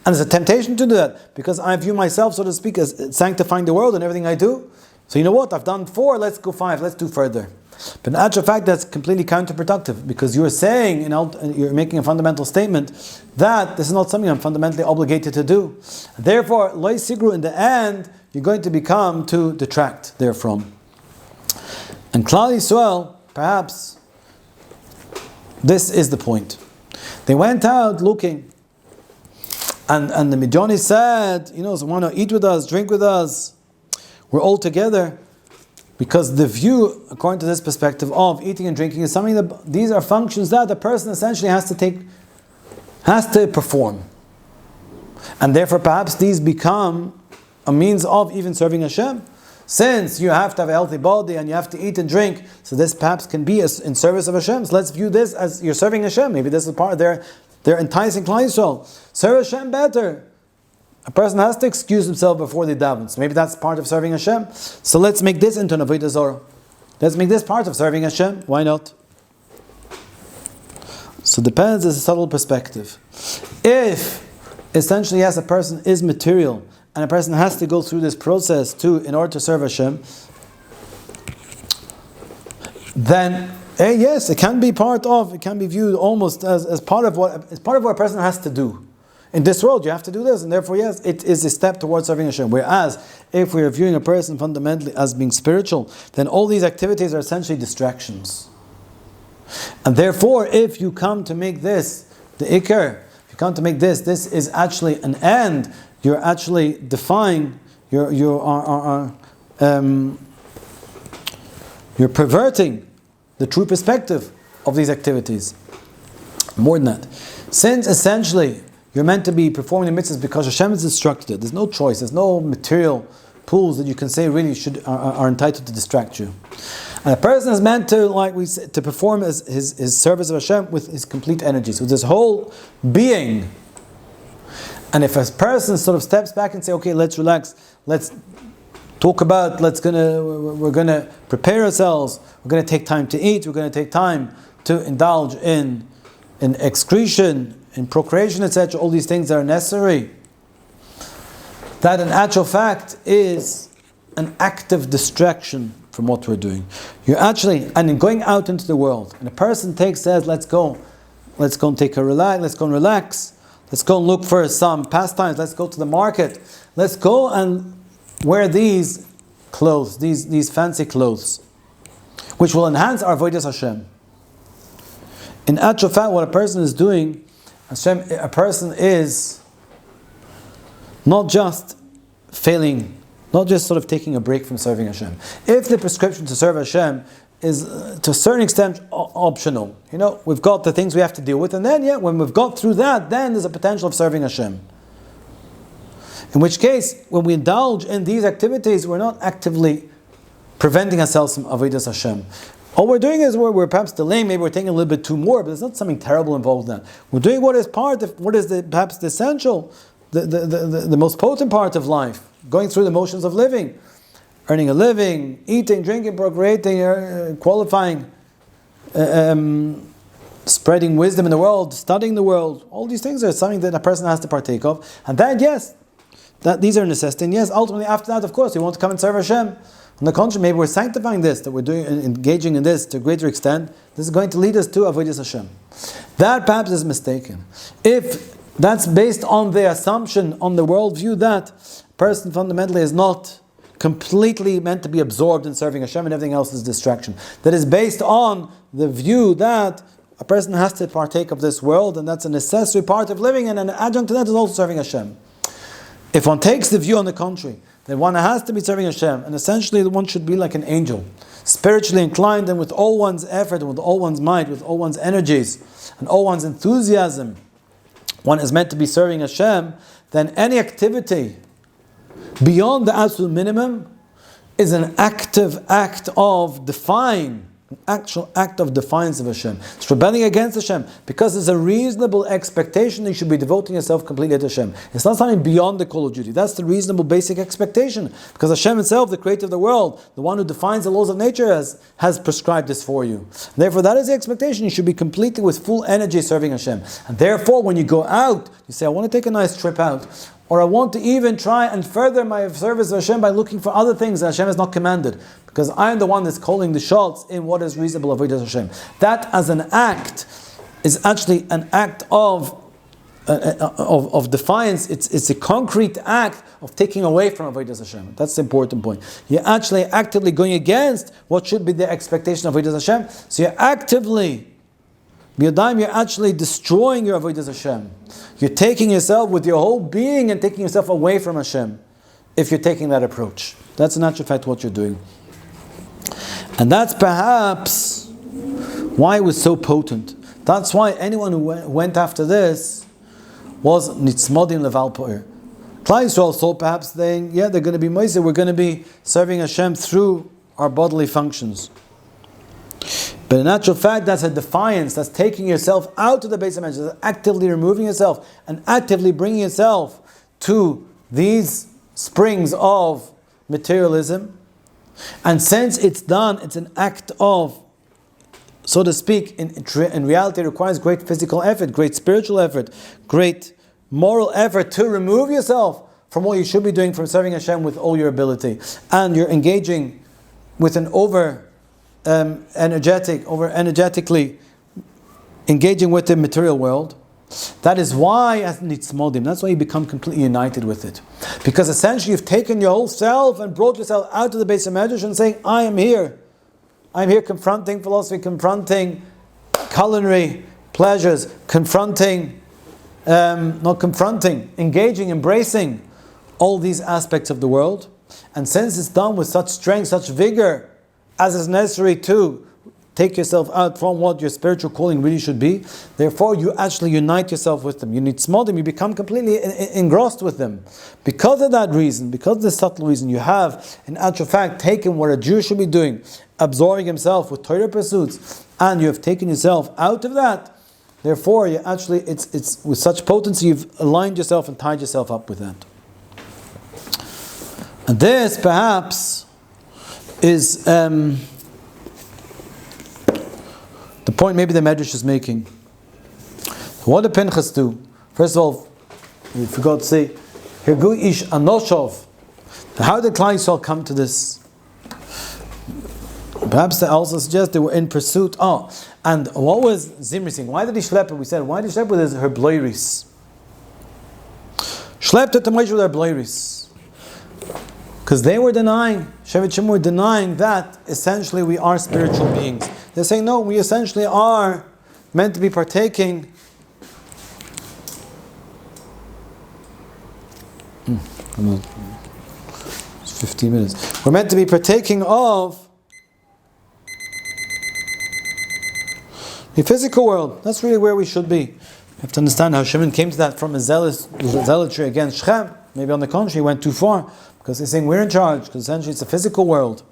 And there's a temptation to do that, because I view myself, so to speak, as sanctifying the world in everything I do. So you know what? I've done 4, let's go 5, let's do further. But in actual fact, that's completely counterproductive, because you're saying, you're making a fundamental statement that this is not something I'm fundamentally obligated to do. Therefore, loy sigru, in the end, you're going to become to detract therefrom. And Klal Yisrael, perhaps, this is the point. They went out looking, and the Midianites said, so want to eat with us, drink with us, we're all together. Because the view, according to this perspective of eating and drinking, is something that these are functions that the person essentially has to perform. And therefore perhaps these become a means of even serving Hashem. Since you have to have a healthy body and you have to eat and drink, so this perhaps can be in service of Hashem. So let's view this as you're serving Hashem. Maybe this is part of their enticing Klal Yisrael. Serve Hashem better. A person has to excuse himself before they daven. So maybe that's part of serving Hashem. So let's make this into an avodah zarah. Let's make this part of serving Hashem. Why not? So it depends, it's a subtle perspective. If essentially, yes, a person is material and a person has to go through this process in order to serve Hashem, then yes, it can be viewed almost as part of what a person has to do. In this world, you have to do this, and therefore, yes, it is a step towards serving Hashem. Whereas, if we are viewing a person fundamentally as being spiritual, then all these activities are essentially distractions. And therefore, if you come to make this the ikar, if you come to make this is actually an end, you're actually defying, you're perverting the true perspective of these activities. More than that, since essentially you're meant to be performing the mitzvahs because Hashem has instructed it. There's no choice. There's no material pools that you can say really are entitled to distract you. And a person is meant to, like we said, to perform his service of Hashem with his complete energy, so with his whole being. And if a person sort of steps back and say, okay, let's relax, let's talk about, we're gonna prepare ourselves, we're gonna take time to eat, we're gonna take time to indulge in excretion, in procreation, etc., all these things that are necessary, that in actual fact is an active distraction from what we're doing. And in going out into the world, and a person says, let's go and take a relax, let's go and relax, let's go and look for some pastimes, let's go to the market, let's go and wear these clothes, these fancy clothes, which will enhance our avodas Hashem. In actual fact, what a person is doing, a person is not just failing, not just sort of taking a break from serving Hashem. If the prescription to serve Hashem is to a certain extent optional, we've got the things we have to deal with, and then when we've got through that, then there's a potential of serving Hashem. In which case, when we indulge in these activities, we're not actively preventing ourselves from avodas Hashem. All we're doing is we're perhaps delaying, maybe we're taking a little bit too more, but there's not something terrible involved in that. We're doing what is perhaps the essential, the most potent part of life, going through the motions of living, earning a living, eating, drinking, procreating, qualifying, spreading wisdom in the world, studying the world. All these things are something that a person has to partake of. And then, yes, these are necessity. And yes, ultimately after that, of course, we want to come and serve Hashem. On the contrary, maybe we're sanctifying this, that we're doing, engaging in this to a greater extent. This is going to lead us to avodas Hashem. That perhaps is mistaken. If that's based on the assumption, on the worldview that a person fundamentally is not completely meant to be absorbed in serving Hashem and everything else is distraction. That is based on the view that a person has to partake of this world and that's a necessary part of living, and an adjunct to that is also serving Hashem. If one takes the view on the contrary, then one has to be serving Hashem, and essentially one should be like an angel, spiritually inclined, and with all one's effort, and with all one's might, with all one's energies, and all one's enthusiasm, one is meant to be serving Hashem. Then any activity beyond the absolute minimum is an active act of defying, an actual act of defiance of Hashem. It's rebelling against Hashem, because there's a reasonable expectation that you should be devoting yourself completely to Hashem. It's not something beyond the call of duty. That's the reasonable basic expectation, because Hashem Himself, the creator of the world, the one who defines the laws of nature, has prescribed this for you. Therefore, that is the expectation. You should be completely with full energy serving Hashem. And therefore, when you go out, you say, I want to take a nice trip out. or I want to even try and further my service of Hashem by looking for other things that Hashem has not commanded, because I am the one that's calling the shots in what is reasonable avodas Hashem. That as an act is actually an act of defiance. It's a concrete act of taking away from avodas Hashem. That's the important point. You're actually actively going against what should be the expectation of avodas Hashem. So you're actively, you're actually destroying your avodas Hashem. You're taking yourself with your whole being and taking yourself away from Hashem. If you're taking that approach, that's in actual fact what you're doing, and that's perhaps why it was so potent. That's why anyone who went after this was nitzmodim leval po'er. Klal Yisrael thought perhaps they're going to be moiseh. We're going to be serving Hashem through our bodily functions. But in actual fact, that's a defiance. That's taking yourself out of the base of measures. That's actively removing yourself and actively bringing yourself to these springs of materialism. And since it's done, it's an act of, so to speak, in reality it requires great physical effort, great spiritual effort, great moral effort to remove yourself from what you should be doing, from serving Hashem with all your ability. And you're engaging with an energetically engaging with the material world. That is why that's why you become completely united with it. Because essentially you've taken your whole self and brought yourself out of the base of medrash and saying, I am here. I'm here confronting philosophy, confronting culinary pleasures, engaging, embracing all these aspects of the world. And since it's done with such strength, such vigor, as is necessary to take yourself out from what your spiritual calling really should be, therefore you actually unite yourself with them. You need small them, you become completely engrossed with them. Because of that reason, because of this subtle reason, you have in actual fact taken what a Jew should be doing, absorbing himself with Torah pursuits, and you have taken yourself out of that. Therefore, you actually, it's with such potency, you've aligned yourself and tied yourself up with that. And this, perhaps, is the point maybe the Medrash is making. What did Pinchas do? First of all, we forgot to say, Hirgu ish anoshov. How did Klal Yisrael come to this? Perhaps they also suggest they were in pursuit. And what was Zimri saying? Why did he schlep it? We said, why did he schlep with her bloiris? Schlepped it to Moshe with her bloiris. Because they were denying, Shevet Shimon were denying that essentially we are spiritual beings. They're saying, no, we essentially are meant to be partaking. It's 15 minutes. We're meant to be partaking of the physical world. That's really where we should be. You have to understand how Shimon came to that from a zealotry against Shechem. Maybe on the contrary, he went too far. Because he's saying we're in charge, because essentially it's a physical world.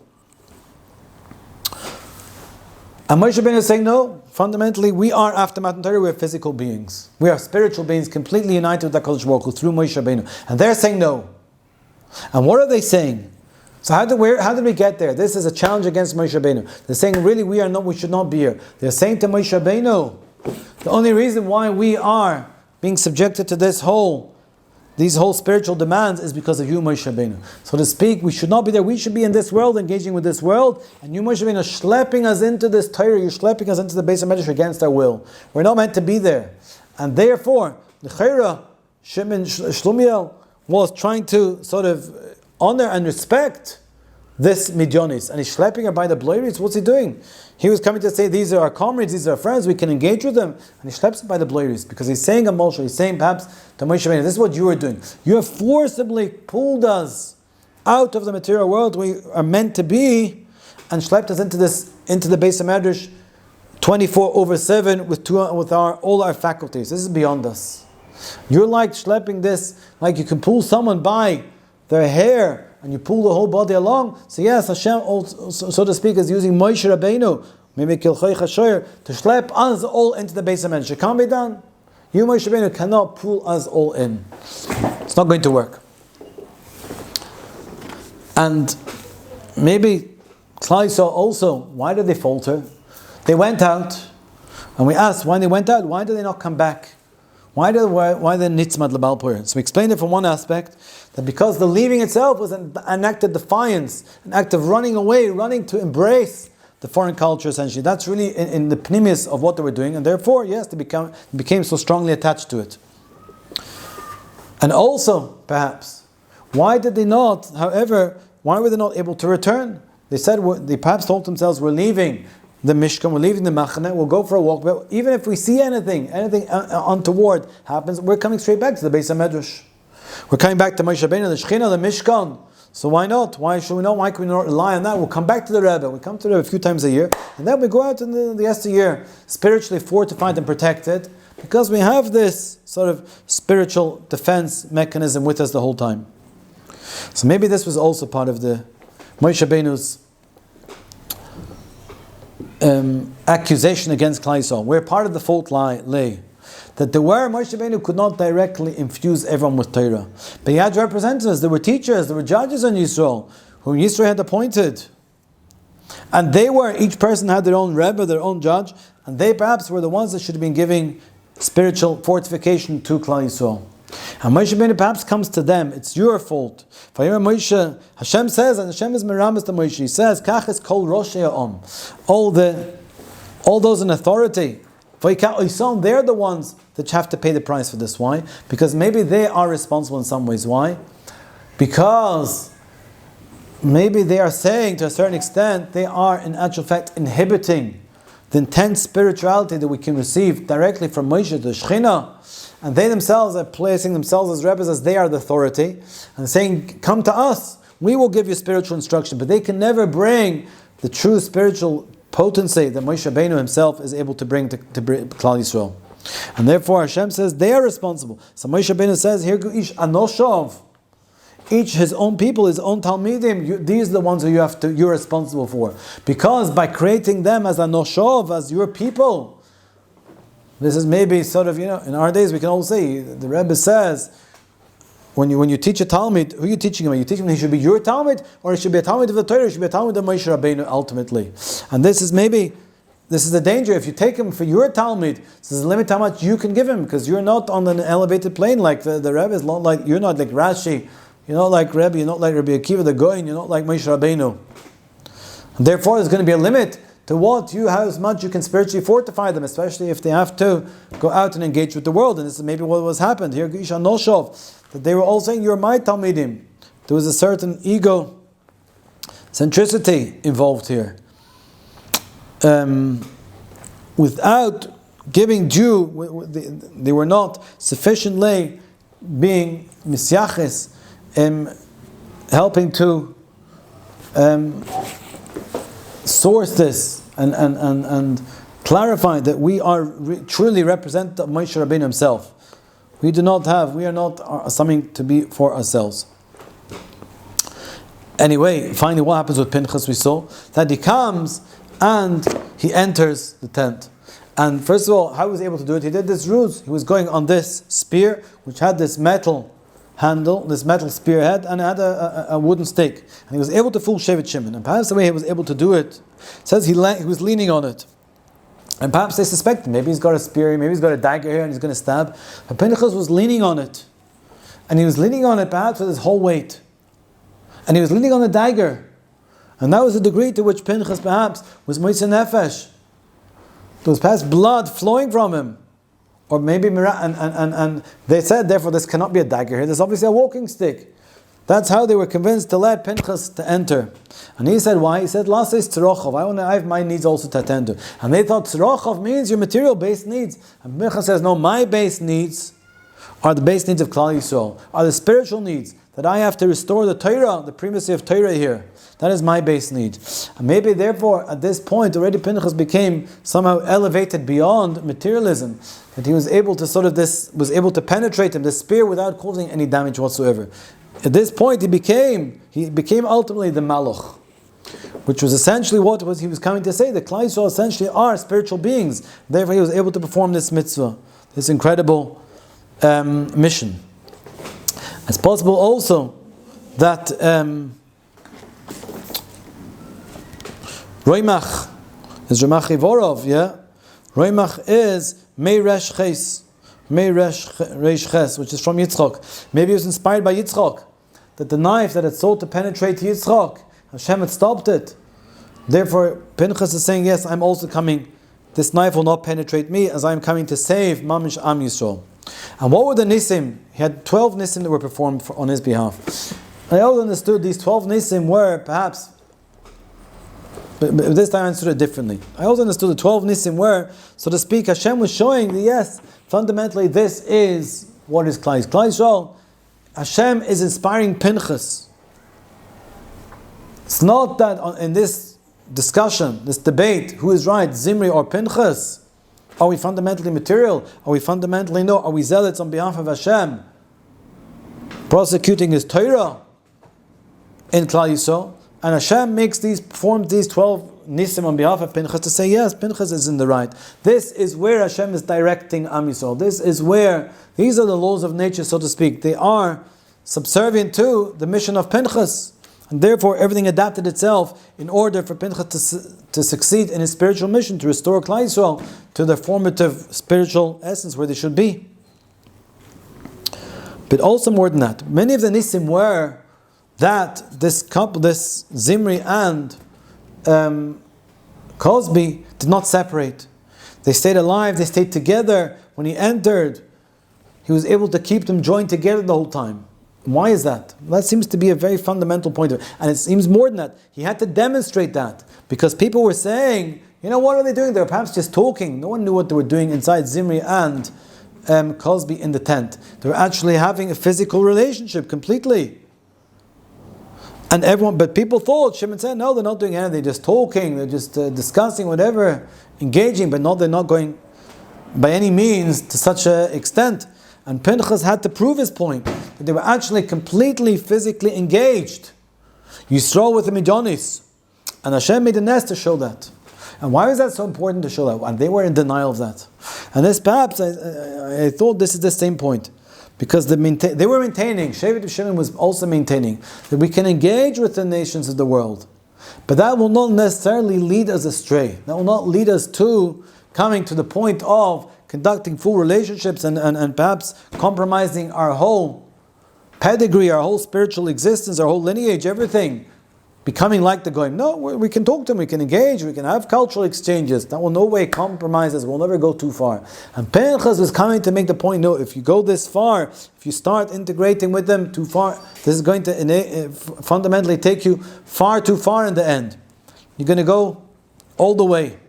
And Moshe Rabbeinu is saying, no, fundamentally we are, after Matan Torah, we're physical beings. We are spiritual beings, completely united with HaKadosh Baruch Hu through Moshe Rabbeinu. And they're saying no. And what are they saying? So how did we get there? This is a challenge against Moshe Rabbeinu. They're saying, really, we should not be here. They're saying to Moshe Rabbeinu, the only reason why we are being subjected to these whole spiritual demands is because of you, Moshe Rabbeinu. So to speak, we should not be there. We should be in this world, engaging with this world. And you, Moshe Rabbeinu, are schlepping us into this Torah. You're schlepping us into the base of Medrash against our will. We're not meant to be there. And therefore, the Chayra, Shimon Shlumiel, was trying to sort of honor and respect this Midyanis. And he's schlepping her by the bloiris. What's he doing? He was coming to say, these are our comrades, these are our friends, we can engage with them. And he schleps it by the bloiris, because he's saying a Moshe, he's saying perhaps to Moshe Rabbeinu, this is what you are doing. You have forcibly pulled us out of the material world we are meant to be, and schlepped us into the base of Medrash 24/7 with all our faculties. This is beyond us. You're like schlepping this, like you can pull someone by their hair, and you pull the whole body along. So yes, Hashem, also, so to speak, is using Moshe Rabbeinu, maybe Kilchei Chashoyer, to schlep us all into the base of Medrash. It can't be done. You, Moshe Rabbeinu, cannot pull us all in. It's not going to work. And maybe Klal Yisrael also, why did they falter? They went out, and we asked why they went out. Why did they not come back? Why the nitzmad lebal poyer? So we explained it from one aspect, that because the leaving itself was an act of defiance, an act of running away, running to embrace the foreign culture essentially. That's really in the pnimius of what they were doing, and therefore, yes, they became so strongly attached to it. And also, perhaps, why were they not able to return? They said, they perhaps told themselves, we're leaving the Mishkan, we're leaving the Machane, we'll go for a walk, but even if we see anything untoward happens, we're coming straight back to the Beis HaMedrash. We're coming back to Moshe Rabbeinu, the Shechina, the Mishkan. So why not? Why should we not? Why can we not rely on that? We'll come back to the Rebbe. We come to the Rebbe a few times a year, and then we go out in the yesteryear, spiritually fortified and protected, because we have this sort of spiritual defense mechanism with us the whole time. So maybe this was also part of the Moshe Rabbeinu's accusation against Klal Yisrael, where part of the fault lay that Moshe Rabbeinu could not directly infuse everyone with Torah, but he had representatives, there were teachers, there were judges in Yisrael, whom Yisrael had appointed, and each person had their own Rebbe, their own judge, and they perhaps were the ones that should have been giving spiritual fortification to Klal Yisrael. And Moshe Rabbeinu perhaps comes to them, it's your fault. Moshe, Hashem says, and Hashem is meramis to Moshe, he says, Kach es kol roshei ha'om, all those in authority, they're the ones that have to pay the price for this. Why? Because maybe they are responsible in some ways. Why? Because maybe they are saying, to a certain extent, they are in actual fact inhibiting the intense spirituality that we can receive directly from Moshe, the Shechina, and they themselves are placing themselves as rebbes, as they are the authority, and saying, come to us, we will give you spiritual instruction, but they can never bring the true spiritual potency that Moshe Rabbeinu himself is able to bring to Klal Yisrael. And therefore Hashem says they are responsible. So Moshe Rabbeinu says, here ish anoshov, each his own people, his own talmidim, these are the ones who you're responsible for. Because by creating them as anoshov, as your people, this is maybe sort of, in our days we can all say, the Rebbe says, when you teach a Talmud, who are you teaching him? Are you teaching him he should be your Talmud, or he should be a Talmud of the Torah, he should be a Talmud of Moshe Rabbeinu ultimately? And this is the danger. If you take him for your Talmud, this is a limit how much you can give him, because you're not on an elevated plane like the Rebbe is not like, you're not like Rashi, you're not like Rebbe, you're not like Rabbi Akiva the Goin, you're not like Moshe Rabbeinu. And therefore there's going to be a limit to how much you can spiritually fortify them, especially if they have to go out and engage with the world. And this is maybe what was happened here, Isha Noshov, that they were all saying, you're my Talmidim. There was a certain ego centricity involved here. Without giving due, they were not sufficiently being misyaches, helping to source this and clarify that we are truly representative of Moshe Rabbeinu himself. We are not something to be for ourselves. Anyway, finally what happens with Pinchas? We saw that he comes and he enters the tent. And first of all, how he was able to do it? He did this ruse. He was going on this spear, which had this metal handle, this metal spearhead, and it had a wooden stake. And he was able to fool Shevet Shimon. And perhaps the way he was able to do it, says he was leaning on it. And perhaps they suspected, maybe he's got a spear, maybe he's got a dagger here and he's going to stab. But Pinchas was leaning on it. And he was leaning on it perhaps with his whole weight. And he was leaning on the dagger. And that was the degree to which Pinchas perhaps was Moisei Nefesh. There was perhaps blood flowing from him. Or maybe, and they said, therefore, this cannot be a dagger here. There's obviously a walking stick. That's how they were convinced to let Pinchas to enter. And he said, why? He said, Las is tzrochov. I have my needs also to attend to. And they thought tzrochov means your material-based needs. And Pinchas says, no, my base needs are the base needs of Klal Yisrael, are the spiritual needs, that I have to restore the Torah, the primacy of Torah here. That is my base need. And maybe therefore, at this point, already Pinchas became somehow elevated beyond materialism, that he was able to penetrate him, the spear, without causing any damage whatsoever. At this point, he became ultimately the Malach, which was essentially what he was coming to say. The Klal Yisrael essentially are spiritual beings. Therefore, he was able to perform this mitzvah, this incredible mission. It's possible also that Roimach is Ramach Ivorov, yeah? Roimach is Meiresh Ches. Mei Reish Ches, which is from Yitzchok. Maybe he was inspired by Yitzchok, that the knife that had sought to penetrate Yitzchok, Hashem had stopped it. Therefore, Pinchas is saying, yes, I'm also coming. This knife will not penetrate me, as I am coming to save Mamish Am Yisrael. And what were the Nisim? He had 12 Nisim that were performed on his behalf. I always understood these 12 Nisim were perhaps, but this time I understood it differently. I also understood the 12 Nisim were, so to speak, Hashem was showing that yes, fundamentally this is what is Klal Yisrael. Hashem is inspiring Pinchas. It's not that in this discussion, this debate, who is right, Zimri or Pinchas? Are we fundamentally material? Are we fundamentally no? Are we zealots on behalf of Hashem, prosecuting His Torah in Klal Yisrael? And Hashem performs these 12 Nisim on behalf of Pinchas to say, yes, Pinchas is in the right. This is where Hashem is directing Am Yisrael. These are the laws of nature, so to speak. They are subservient to the mission of Pinchas. And therefore, everything adapted itself in order for Pinchas to succeed in his spiritual mission, to restore Klal Yisrael to their formative spiritual essence where they should be. But also more than that, many of the Nisim were that this couple, this Zimri and Cosby, did not separate. They stayed alive, they stayed together. When he entered, he was able to keep them joined together the whole time. Why is that? That seems to be a very fundamental point. And it seems more than that. He had to demonstrate that. Because people were saying, what are they doing? They were perhaps just talking. No one knew what they were doing inside Zimri and Cosby in the tent. They were actually having a physical relationship completely. But people thought, Shimon said, no, they're not doing anything. They're just talking. They're just discussing whatever, engaging, but they're not going by any means to such an extent. And Pinchas had to prove his point, that they were actually completely physically engaged. Yisrael with the Midianis. And Hashem made a nest to show that. And why is that so important to show that? And they were in denial of that. And this perhaps, I thought this is the same point. Because they were maintaining, Shevet Shimon was also maintaining, that we can engage with the nations of the world. But that will not necessarily lead us astray. That will not lead us to coming to the point of conducting full relationships and perhaps compromising our whole pedigree, our whole spiritual existence, our whole lineage, everything, becoming like the Goyim. No, we can talk to them, we can engage, we can have cultural exchanges. That will no way compromise us, we'll never go too far. And Pinchas was coming to make the point, no, if you go this far, if you start integrating with them too far, this is going to fundamentally take you far too far in the end. You're going to go all the way.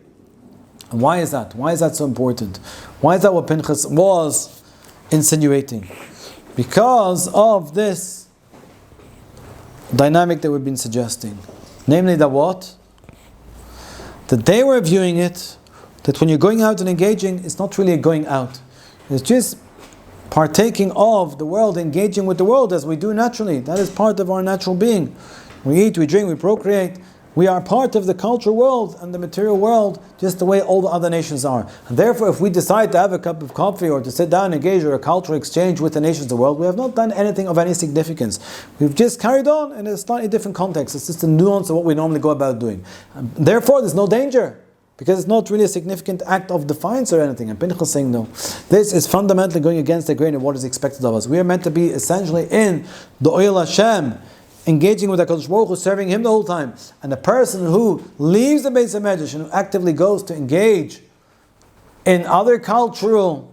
And why is that? Why is that so important? Why is that what Pinchas was insinuating? Because of this dynamic that we've been suggesting. Namely that what? That they were viewing it, that when you're going out and engaging, it's not really a going out. It's just partaking of the world, engaging with the world as we do naturally. That is part of our natural being. We eat, we drink, we procreate. We are part of the cultural world and the material world just the way all the other nations are. And therefore, if we decide to have a cup of coffee or to sit down and engage or a cultural exchange with the nations of the world, we have not done anything of any significance. We've just carried on in a slightly different context. It's just a nuance of what we normally go about doing. And therefore, there's no danger, because it's not really a significant act of defiance or anything. And Pinchas is saying, no, this is fundamentally going against the grain of what is expected of us. We are meant to be essentially in the Oyel Hashem, engaging with HaKadosh Baruch Hu, serving Him the whole time. And the person who leaves the Beis HaMedrash and who actively goes to engage in other cultural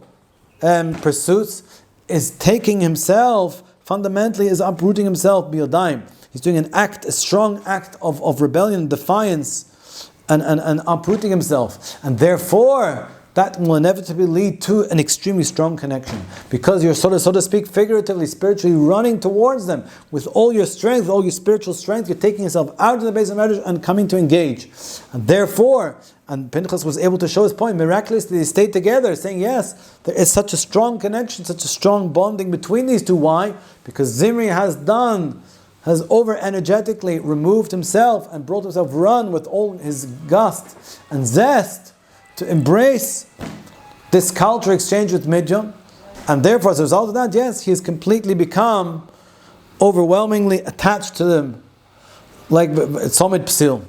pursuits is taking himself, fundamentally is uprooting himself biyadayim. He's doing a strong act of rebellion, defiance, and uprooting himself. And therefore, that will inevitably lead to an extremely strong connection, because you're so to speak, figuratively, spiritually running towards them with all your strength, all your spiritual strength. You're taking yourself out of the Beis HaMedrash and coming to engage. And therefore, and Pinchas was able to show his point, miraculously they stayed together, saying, yes, there is such a strong connection, such a strong bonding between these two. Why? Because Zimri has over energetically removed himself and brought himself run with all his gust and zest to embrace this culture exchange with Midian, and therefore as a result of that, yes, he has completely become overwhelmingly attached to them, like Tzomid Psil.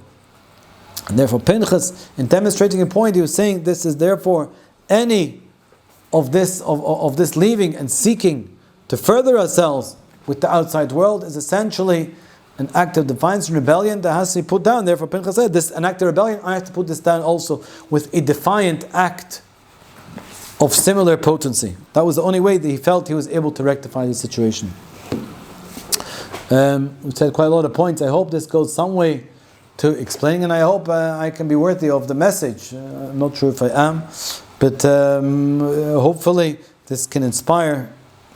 And therefore Pinchas, in demonstrating a point, he was saying this is therefore any of this leaving and seeking to further ourselves with the outside world is essentially an act of defiance and rebellion that has to be put down. Therefore, Pinchas said, "This an act of rebellion. I have to put this down also with a defiant act of similar potency." That was the only way that he felt he was able to rectify the situation. We've said quite a lot of points. I hope this goes some way to explaining, and I hope I can be worthy of the message. I'm not sure if I am, but hopefully this can inspire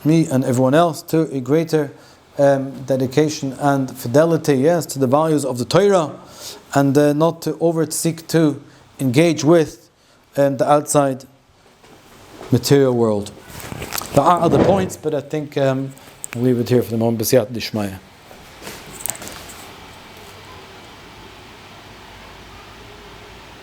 me and everyone else to a greater dedication and fidelity, yes, to the values of the Torah, and not to seek to engage with the outside material world. There are other points, but I think I'll leave it here for the moment. B'siyat Dishmaya.